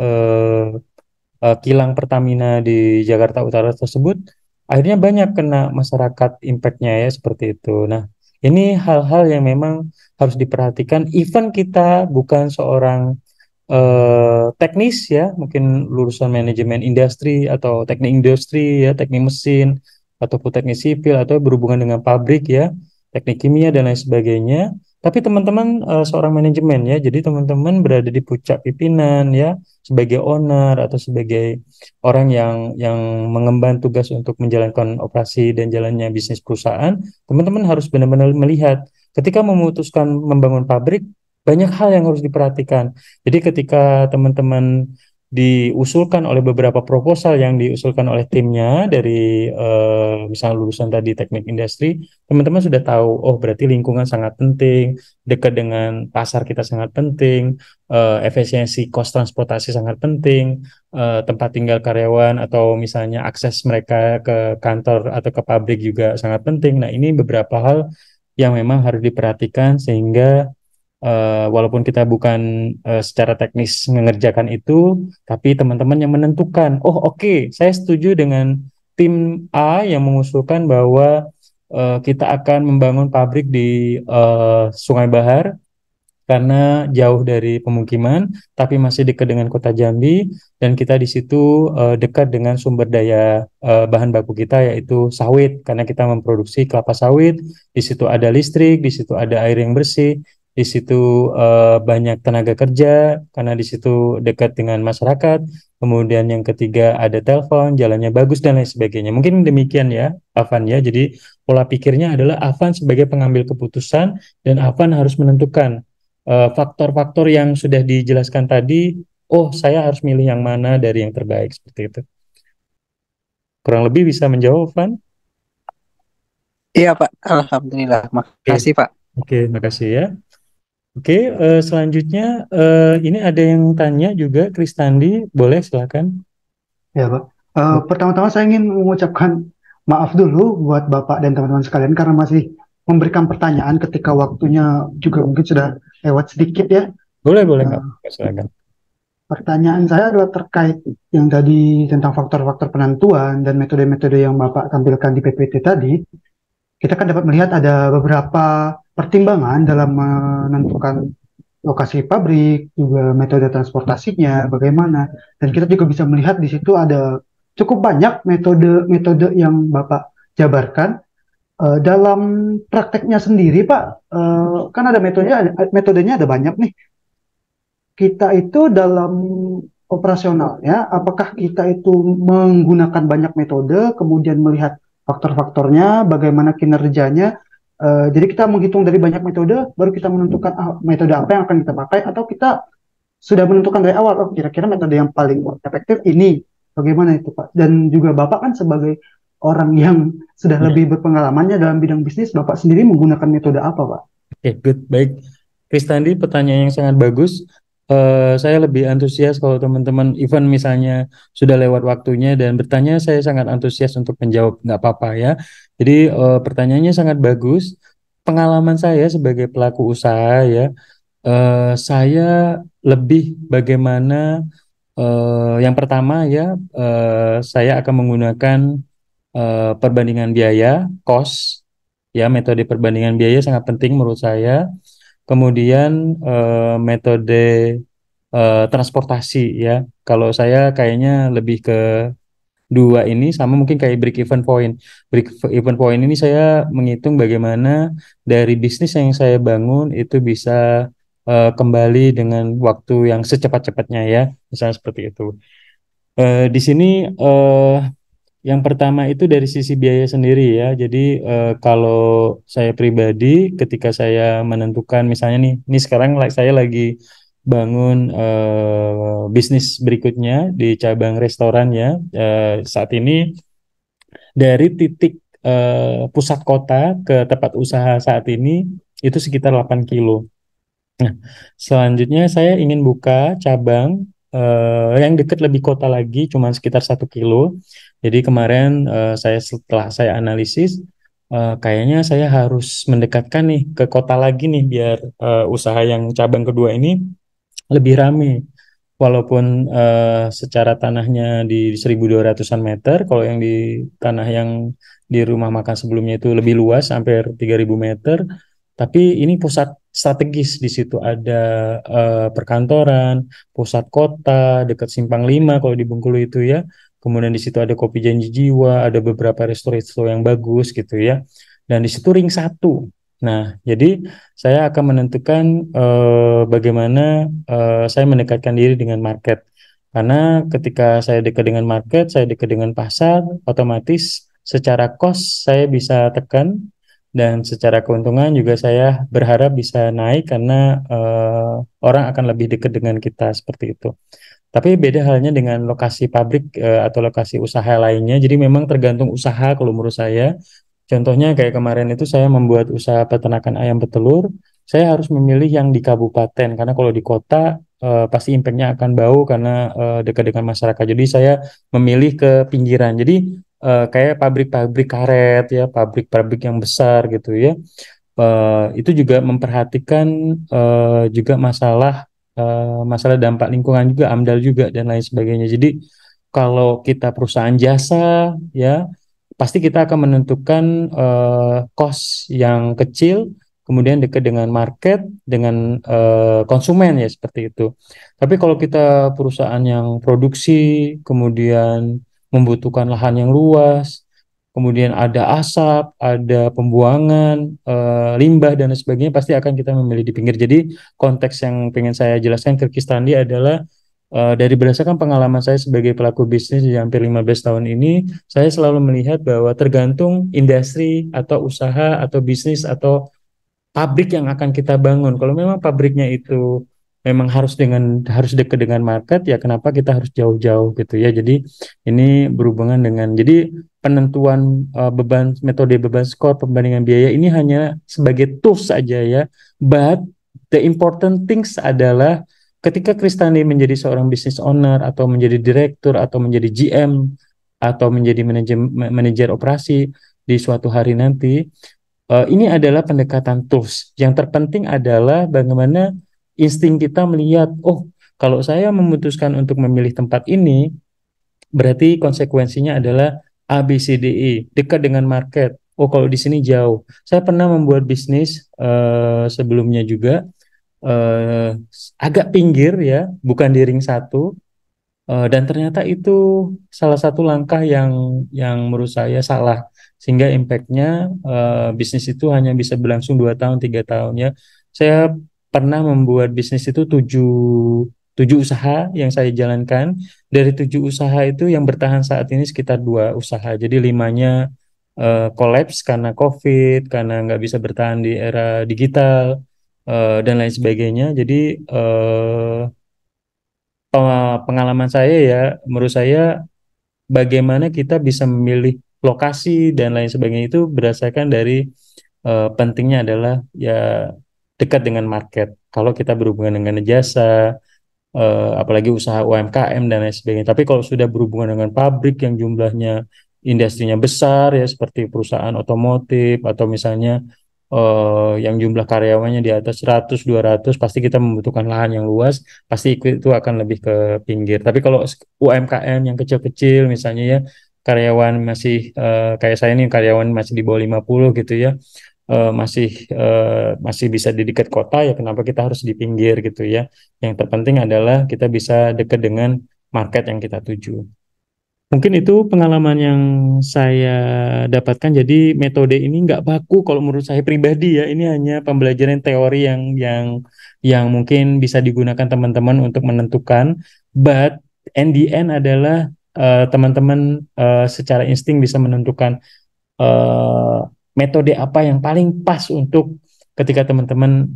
kilang Pertamina di Jakarta Utara tersebut, akhirnya banyak kena masyarakat impact-nya ya seperti itu. Nah, ini hal-hal yang memang harus diperhatikan. Even kita bukan seorang teknis ya, mungkin lulusan manajemen industri atau teknik industri ya, teknik mesin ataupun teknik sipil atau berhubungan dengan pabrik ya, teknik kimia dan lain sebagainya. Tapi teman-teman seorang manajemen ya, jadi teman-teman berada di puncak pimpinan ya, sebagai owner atau sebagai orang yang mengemban tugas untuk menjalankan operasi dan jalannya bisnis perusahaan, teman-teman harus benar-benar melihat ketika memutuskan membangun pabrik, banyak hal yang harus diperhatikan. Jadi ketika teman-teman diusulkan oleh beberapa proposal yang diusulkan oleh timnya dari misalnya lulusan tadi teknik industri, teman-teman sudah tahu, oh berarti lingkungan sangat penting, dekat dengan pasar kita sangat penting, efisiensi kos transportasi sangat penting, tempat tinggal karyawan atau misalnya akses mereka ke kantor atau ke pabrik juga sangat penting. Nah, ini beberapa hal yang memang harus diperhatikan sehingga walaupun kita bukan secara teknis mengerjakan itu, tapi teman-teman yang menentukan, oh oke, saya setuju dengan tim A yang mengusulkan bahwa kita akan membangun pabrik di Sungai Bahar karena jauh dari pemukiman, tapi masih dekat dengan kota Jambi, dan kita di situ dekat dengan sumber daya bahan baku kita yaitu sawit, karena kita memproduksi kelapa sawit. Di situ ada listrik, di situ ada air yang bersih, di situ banyak tenaga kerja, karena di situ dekat dengan masyarakat. Kemudian yang ketiga ada telepon, jalannya bagus dan lain sebagainya. Mungkin demikian ya, Afan ya. Jadi pola pikirnya adalah Afan sebagai pengambil keputusan dan Afan harus menentukan faktor-faktor yang sudah dijelaskan tadi, oh saya harus milih yang mana dari yang terbaik seperti itu. Kurang lebih bisa menjawab, Van? Iya Pak, Alhamdulillah. Makasih Pak. Oke, makasih ya. Oke, selanjutnya ini ada yang tanya juga, Kristandi, boleh silakan. Ya, Pak. Pertama-tama saya ingin mengucapkan maaf dulu buat Bapak dan teman-teman sekalian karena masih memberikan pertanyaan ketika waktunya juga mungkin sudah lewat sedikit ya. Boleh, boleh, Nah, Kak. Silakan. pertanyaan saya adalah terkait yang tadi tentang faktor-faktor penentuan dan metode-metode yang Bapak tampilkan di PPT tadi. Kita kan dapat melihat ada beberapa pertimbangan dalam menentukan lokasi pabrik, juga metode transportasinya, bagaimana. Dan kita juga bisa melihat di situ ada cukup banyak metode-metode yang Bapak jabarkan. Dalam prakteknya sendiri, Pak, kan ada metodenya ada banyak nih. Kita itu dalam operasionalnya, apakah kita itu menggunakan banyak metode, kemudian melihat faktor-faktornya, bagaimana kinerjanya. Jadi kita menghitung dari banyak metode, baru kita menentukan metode apa yang akan kita pakai, atau kita sudah menentukan dari awal, oh kira-kira metode yang paling efektif ini. Bagaimana itu, Pak? Dan juga Bapak kan sebagai orang yang sudah lebih berpengalamannya dalam bidang bisnis, Bapak sendiri menggunakan metode apa, Pak? Oke, good, baik. Kristandi, pertanyaan yang sangat bagus. Saya lebih antusias kalau teman-teman event misalnya sudah lewat waktunya dan bertanya, saya sangat antusias untuk menjawab, nggak apa-apa ya. Jadi pertanyaannya sangat bagus. Pengalaman saya sebagai pelaku usaha ya, saya lebih bagaimana yang pertama ya, saya akan menggunakan perbandingan biaya, cost, ya metode perbandingan biaya sangat penting menurut saya. Kemudian metode transportasi ya. Kalau saya kayaknya lebih ke dua ini sama mungkin kayak break even point. Break even point ini saya menghitung bagaimana dari bisnis yang saya bangun itu bisa kembali dengan waktu yang secepat-cepatnya ya. Misalnya seperti itu. Di sini yang pertama itu dari sisi biaya sendiri ya. Jadi kalau saya pribadi ketika saya menentukan misalnya nih, ini sekarang saya lagi bangun bisnis berikutnya di cabang restoran ya. Saat ini dari titik pusat kota ke tempat usaha saat ini itu sekitar 8 kilo. Nah, selanjutnya saya ingin buka cabang yang dekat lebih kota lagi, cuma sekitar 1 kilo. Jadi kemarin setelah saya analisis, kayaknya saya harus mendekatkan nih ke kota lagi nih biar usaha yang cabang kedua ini lebih ramai. Walaupun secara tanahnya di 1.200-an meter, kalau yang di tanah yang di rumah makan sebelumnya itu lebih luas, hampir 3.000 meter. Tapi ini pusat strategis, di situ ada perkantoran, pusat kota, dekat Simpang 5 kalau di Bengkulu itu ya. Kemudian di situ ada Kopi Janji Jiwa, ada beberapa resto-resto yang bagus gitu ya. Dan di situ ring satu. Nah, jadi saya akan menentukan bagaimana saya mendekatkan diri dengan market. Karena ketika saya dekat dengan market, saya dekat dengan pasar, otomatis secara cost saya bisa tekan dan secara keuntungan juga saya berharap bisa naik karena orang akan lebih dekat dengan kita seperti itu. Tapi beda halnya dengan lokasi pabrik atau lokasi usaha lainnya. Jadi memang tergantung usaha kalau menurut saya. Contohnya kayak kemarin itu saya membuat usaha peternakan ayam petelur, saya harus memilih yang di kabupaten karena kalau di kota pasti impactnya akan bau karena dekat dengan masyarakat. Jadi saya memilih ke pinggiran. Jadi kayak pabrik-pabrik karet ya, pabrik-pabrik yang besar gitu ya. Itu juga memperhatikan juga masalah dampak lingkungan juga, AMDAL juga dan lain sebagainya. Jadi kalau kita perusahaan jasa ya pasti kita akan menentukan cost yang kecil, kemudian dekat dengan market, dengan konsumen ya seperti itu. Tapi kalau kita perusahaan yang produksi, kemudian membutuhkan lahan yang luas, kemudian ada asap, ada pembuangan, limbah dan lain sebagainya, pasti akan kita memilih di pinggir. Jadi konteks yang pengen saya jelaskan ke Kistandi adalah dari berdasarkan pengalaman saya sebagai pelaku bisnis di hampir 15 tahun ini, saya selalu melihat bahwa tergantung industri atau usaha atau bisnis atau pabrik yang akan kita bangun. Kalau memang pabriknya itu memang harus dekat dengan market, ya kenapa kita harus jauh-jauh gitu ya. Jadi ini berhubungan dengan jadi penentuan metode beban skor pembandingan biaya ini hanya sebagai tools saja ya. But the important things adalah ketika Kristani menjadi seorang business owner atau menjadi direktur atau menjadi GM atau menjadi manajer operasi di suatu hari nanti, ini adalah pendekatan tools. Yang terpenting adalah bagaimana insting kita melihat, oh, kalau saya memutuskan untuk memilih tempat ini, berarti konsekuensinya adalah A, B, C, D, E, dekat dengan market. Oh, kalau di sini jauh. Saya pernah membuat bisnis sebelumnya juga, eh, agak pinggir ya, bukan di ring satu. Dan ternyata itu salah satu langkah yang menurut saya salah, sehingga impactnya bisnis itu hanya bisa berlangsung 2 tahun 3 tahun ya. Saya pernah membuat bisnis itu tujuh usaha yang saya jalankan. Dari 7 usaha itu yang bertahan saat ini sekitar 2 usaha. Jadi 5-nya collapse karena COVID, karena nggak bisa bertahan di era digital dan lain sebagainya. Jadi pengalaman saya ya, menurut saya bagaimana kita bisa memilih lokasi dan lain sebagainya itu berdasarkan dari pentingnya adalah ya dekat dengan market. Kalau kita berhubungan dengan jasa, apalagi usaha UMKM dan lain sebagainya. Tapi kalau sudah berhubungan dengan pabrik yang jumlahnya industrinya besar ya seperti perusahaan otomotif atau misalnya yang jumlah karyawannya di atas 100 200 pasti kita membutuhkan lahan yang luas, pasti itu akan lebih ke pinggir. Tapi kalau UMKM yang kecil-kecil misalnya ya karyawan masih kayak saya nih karyawan masih di bawah 50 gitu ya. Masih bisa di dekat kota ya kenapa kita harus di pinggir gitu ya. Yang terpenting adalah kita bisa dekat dengan market yang kita tuju. Mungkin itu pengalaman yang saya dapatkan. Jadi metode ini nggak baku kalau menurut saya pribadi ya. Ini hanya pembelajaran teori yang mungkin bisa digunakan teman-teman untuk menentukan. But in the end adalah teman-teman secara insting bisa menentukan eh, metode apa yang paling pas untuk ketika teman-teman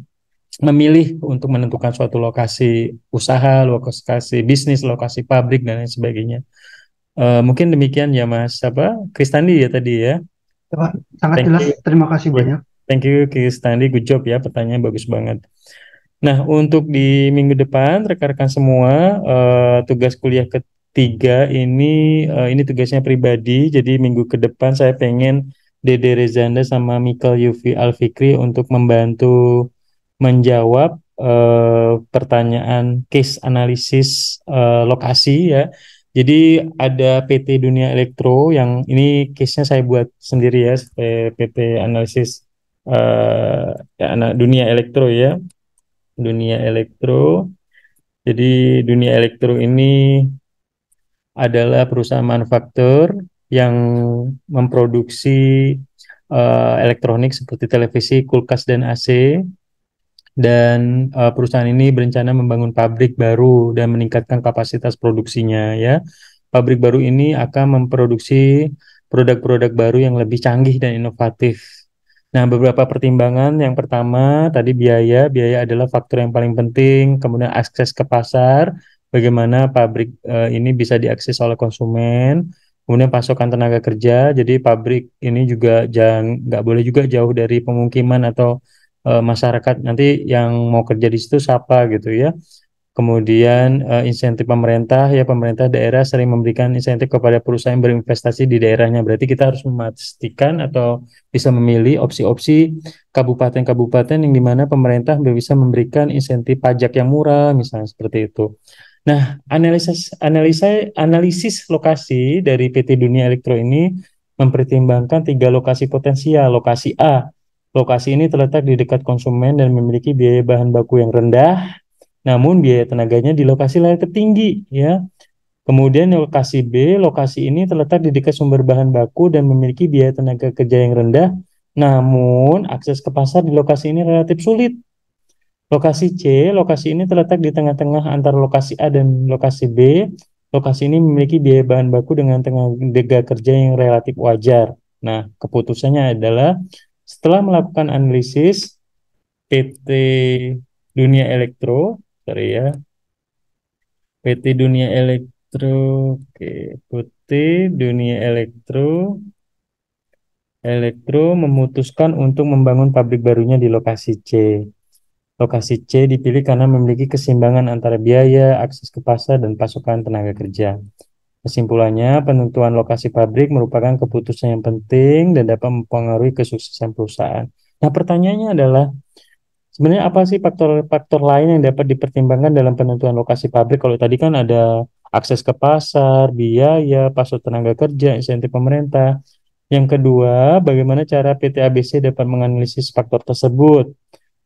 memilih untuk menentukan suatu lokasi usaha, lokasi bisnis, lokasi pabrik dan lain sebagainya. Mungkin demikian ya Mas Kristandi ya tadi ya. Pak, sangat Thank jelas. you. Terima kasih Ya, banyak. thank you Kristandi, good job ya, pertanyaan bagus banget. Nah, untuk di minggu depan rekan-rekan semua tugas kuliah ketiga ini tugasnya pribadi. Jadi minggu ke depan saya pengen Dede Rezanda sama Mikel Yufi Alfikri untuk membantu menjawab pertanyaan case analisis lokasi ya. Jadi ada PT Dunia Elektro yang ini case-nya saya buat sendiri ya, PT analisis Dunia Elektro ya, Dunia Elektro. Jadi Dunia Elektro ini adalah perusahaan manufaktur yang memproduksi elektronik seperti televisi, kulkas, dan AC. Dan perusahaan ini berencana membangun pabrik baru dan meningkatkan kapasitas produksinya ya. Pabrik baru ini akan memproduksi produk-produk baru yang lebih canggih dan inovatif. Nah, beberapa pertimbangan. Yang pertama, tadi biaya. Biaya adalah faktor yang paling penting. Kemudian akses ke pasar, bagaimana pabrik ini bisa diakses oleh konsumen. Kemudian pasokan tenaga kerja. Jadi pabrik ini juga nggak boleh juga jauh dari pemukiman atau masyarakat nanti yang mau kerja di situ siapa gitu ya. Kemudian insentif pemerintah ya, pemerintah daerah sering memberikan insentif kepada perusahaan yang berinvestasi di daerahnya. Berarti kita harus memastikan atau bisa memilih opsi-opsi kabupaten-kabupaten yang dimana pemerintah bisa memberikan insentif pajak yang murah, misalnya seperti itu. Nah, analisis lokasi dari PT Dunia Elektro ini mempertimbangkan 3 lokasi potensial. Lokasi A, lokasi ini terletak di dekat konsumen dan memiliki biaya bahan baku yang rendah, namun biaya tenaganya di lokasi relatif tinggi ya. Kemudian lokasi B, lokasi ini terletak di dekat sumber bahan baku dan memiliki biaya tenaga kerja yang rendah, namun akses ke pasar di lokasi ini relatif sulit. Lokasi C, lokasi ini terletak di tengah-tengah antara lokasi A dan lokasi B. Lokasi ini memiliki biaya bahan baku dengan tenaga kerja yang relatif wajar. Nah, keputusannya adalah setelah melakukan analisis, PT Dunia Elektro, sorry ya, PT Dunia Elektro, oke, PT Dunia Elektro memutuskan untuk membangun pabrik barunya di lokasi C. Lokasi C dipilih karena memiliki keseimbangan antara biaya, akses ke pasar, dan pasokan tenaga kerja. Kesimpulannya, penentuan lokasi pabrik merupakan keputusan yang penting dan dapat mempengaruhi kesuksesan perusahaan. Nah, pertanyaannya adalah, sebenarnya apa sih faktor-faktor lain yang dapat dipertimbangkan dalam penentuan lokasi pabrik? Kalau tadi kan ada akses ke pasar, biaya, pasar tenaga kerja, insentif pemerintah. Yang kedua, bagaimana cara PT ABC dapat menganalisis faktor tersebut?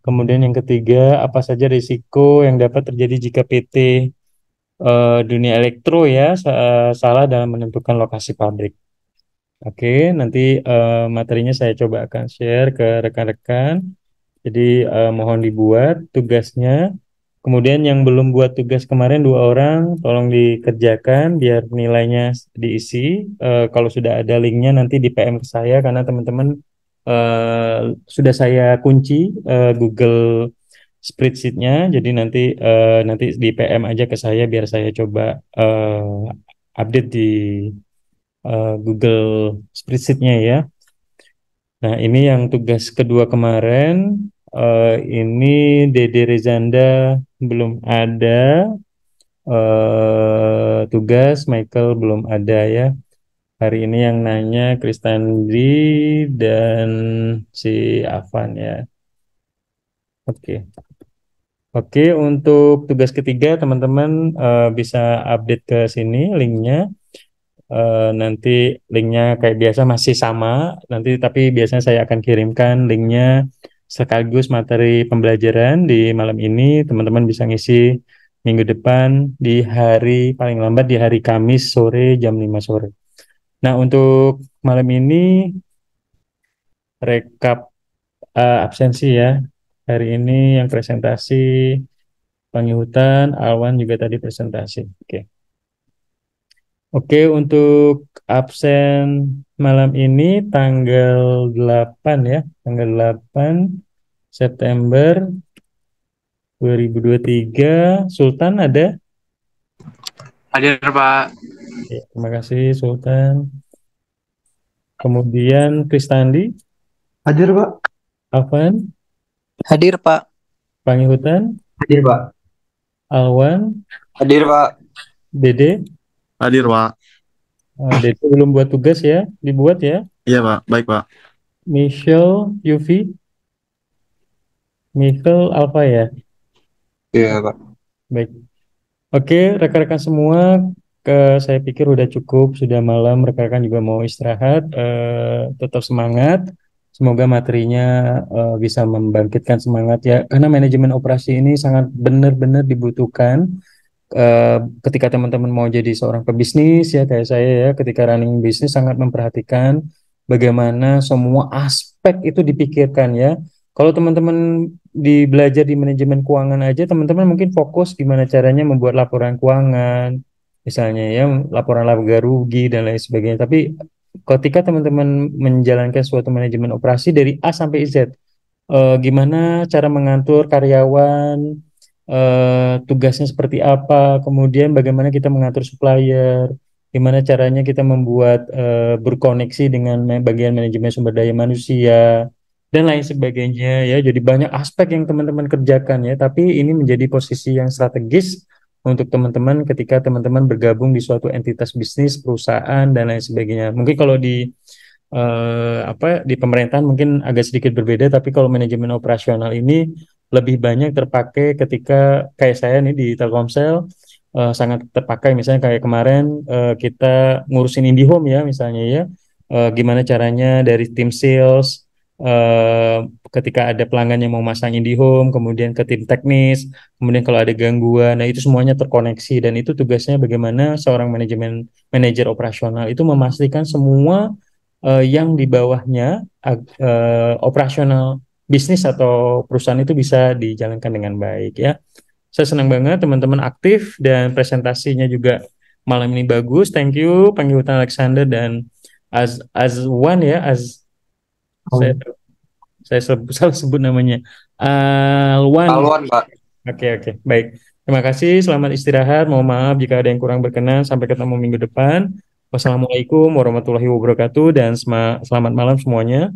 Kemudian yang ketiga, apa saja risiko yang dapat terjadi jika PT Dunia Elektro ya salah dalam menentukan lokasi pabrik. Oke, nanti materinya saya coba akan share ke rekan-rekan. Jadi mohon dibuat tugasnya. Kemudian yang belum buat tugas kemarin 2 orang, tolong dikerjakan biar nilainya diisi. Kalau sudah ada linknya nanti di PM ke saya karena teman-teman sudah saya kunci Google spreadsheet-nya. Jadi nanti di PM aja ke saya biar saya coba update di Google spreadsheet-nya ya. Nah, ini yang tugas kedua kemarin. Ini Dede Rezanda belum ada. Tugas Michael belum ada ya. Hari ini yang nanya Kristandri dan si Avan ya. Oke. Oke, untuk tugas ketiga teman-teman bisa update ke sini linknya. Nanti linknya kayak biasa masih sama, nanti tapi biasanya saya akan kirimkan linknya sekaligus materi pembelajaran di malam ini. Teman-teman bisa ngisi minggu depan di paling lambat di hari Kamis sore jam 5 sore. Nah, untuk malam ini rekap absensi ya. Hari ini yang presentasi Pangihutan, Awan juga tadi presentasi. Oke. Oke, untuk absen malam ini tanggal 8 ya, tanggal 8 September 2023. Sultan ada? Hadir, Pak. Ya, terima kasih Sultan. Kemudian Kristandi, Hadir, Pak. Afan, Hadir, Pak. Pangihutan, Hadir, Pak. Alwan, Hadir, Pak. Dede. Hadir, Pak. Dede belum buat tugas ya, dibuat ya. Iya, Pak. Baik, Pak. Michelle, Yufi, Michelle, Alfa ya. Iya, Pak. Baik. Oke, rekan-rekan semua, saya pikir udah cukup, sudah malam, rekan-rekan juga mau istirahat, tetap semangat, semoga materinya bisa membangkitkan semangat ya, karena manajemen operasi ini sangat benar-benar dibutuhkan eh, ketika teman-teman mau jadi seorang pebisnis ya kayak saya ya, ketika running bisnis sangat memperhatikan bagaimana semua aspek itu dipikirkan ya. Kalau teman-teman belajar di manajemen keuangan aja, teman-teman mungkin fokus gimana caranya membuat laporan keuangan, misalnya ya, laporan laba rugi dan lain sebagainya. Tapi ketika teman-teman menjalankan suatu manajemen operasi dari A sampai Z, gimana cara mengatur karyawan, tugasnya seperti apa, kemudian bagaimana kita mengatur supplier, gimana caranya kita membuat berkoneksi dengan bagian manajemen sumber daya manusia, dan lain sebagainya ya. Jadi banyak aspek yang teman-teman kerjakan ya, tapi ini menjadi posisi yang strategis untuk teman-teman ketika teman-teman bergabung di suatu entitas bisnis, perusahaan, dan lain sebagainya. Mungkin kalau di di pemerintahan mungkin agak sedikit berbeda, tapi kalau manajemen operasional ini lebih banyak terpakai ketika kayak saya nih di Telkomsel, sangat terpakai misalnya kayak kemarin kita ngurusin IndiHome ya misalnya ya. Gimana caranya dari tim sales, eh, ketika ada pelanggan yang mau masang IndiHome, kemudian ke tim teknis, kemudian kalau ada gangguan, nah itu semuanya terkoneksi, dan itu tugasnya bagaimana seorang manajer operasional itu memastikan semua yang di bawahnya operasional bisnis atau perusahaan itu bisa dijalankan dengan baik ya. Saya senang banget teman-teman aktif dan presentasinya juga malam ini bagus. Thank you Panggiltan Alexander dan Azwan ya, saya salah sebut namanya. Alwan. Alwan, Pak. Oke, oke, baik. Terima kasih, selamat istirahat. Mohon maaf jika ada yang kurang berkenan. Sampai ketemu minggu depan. Wassalamualaikum warahmatullahi wabarakatuh dan selamat malam semuanya.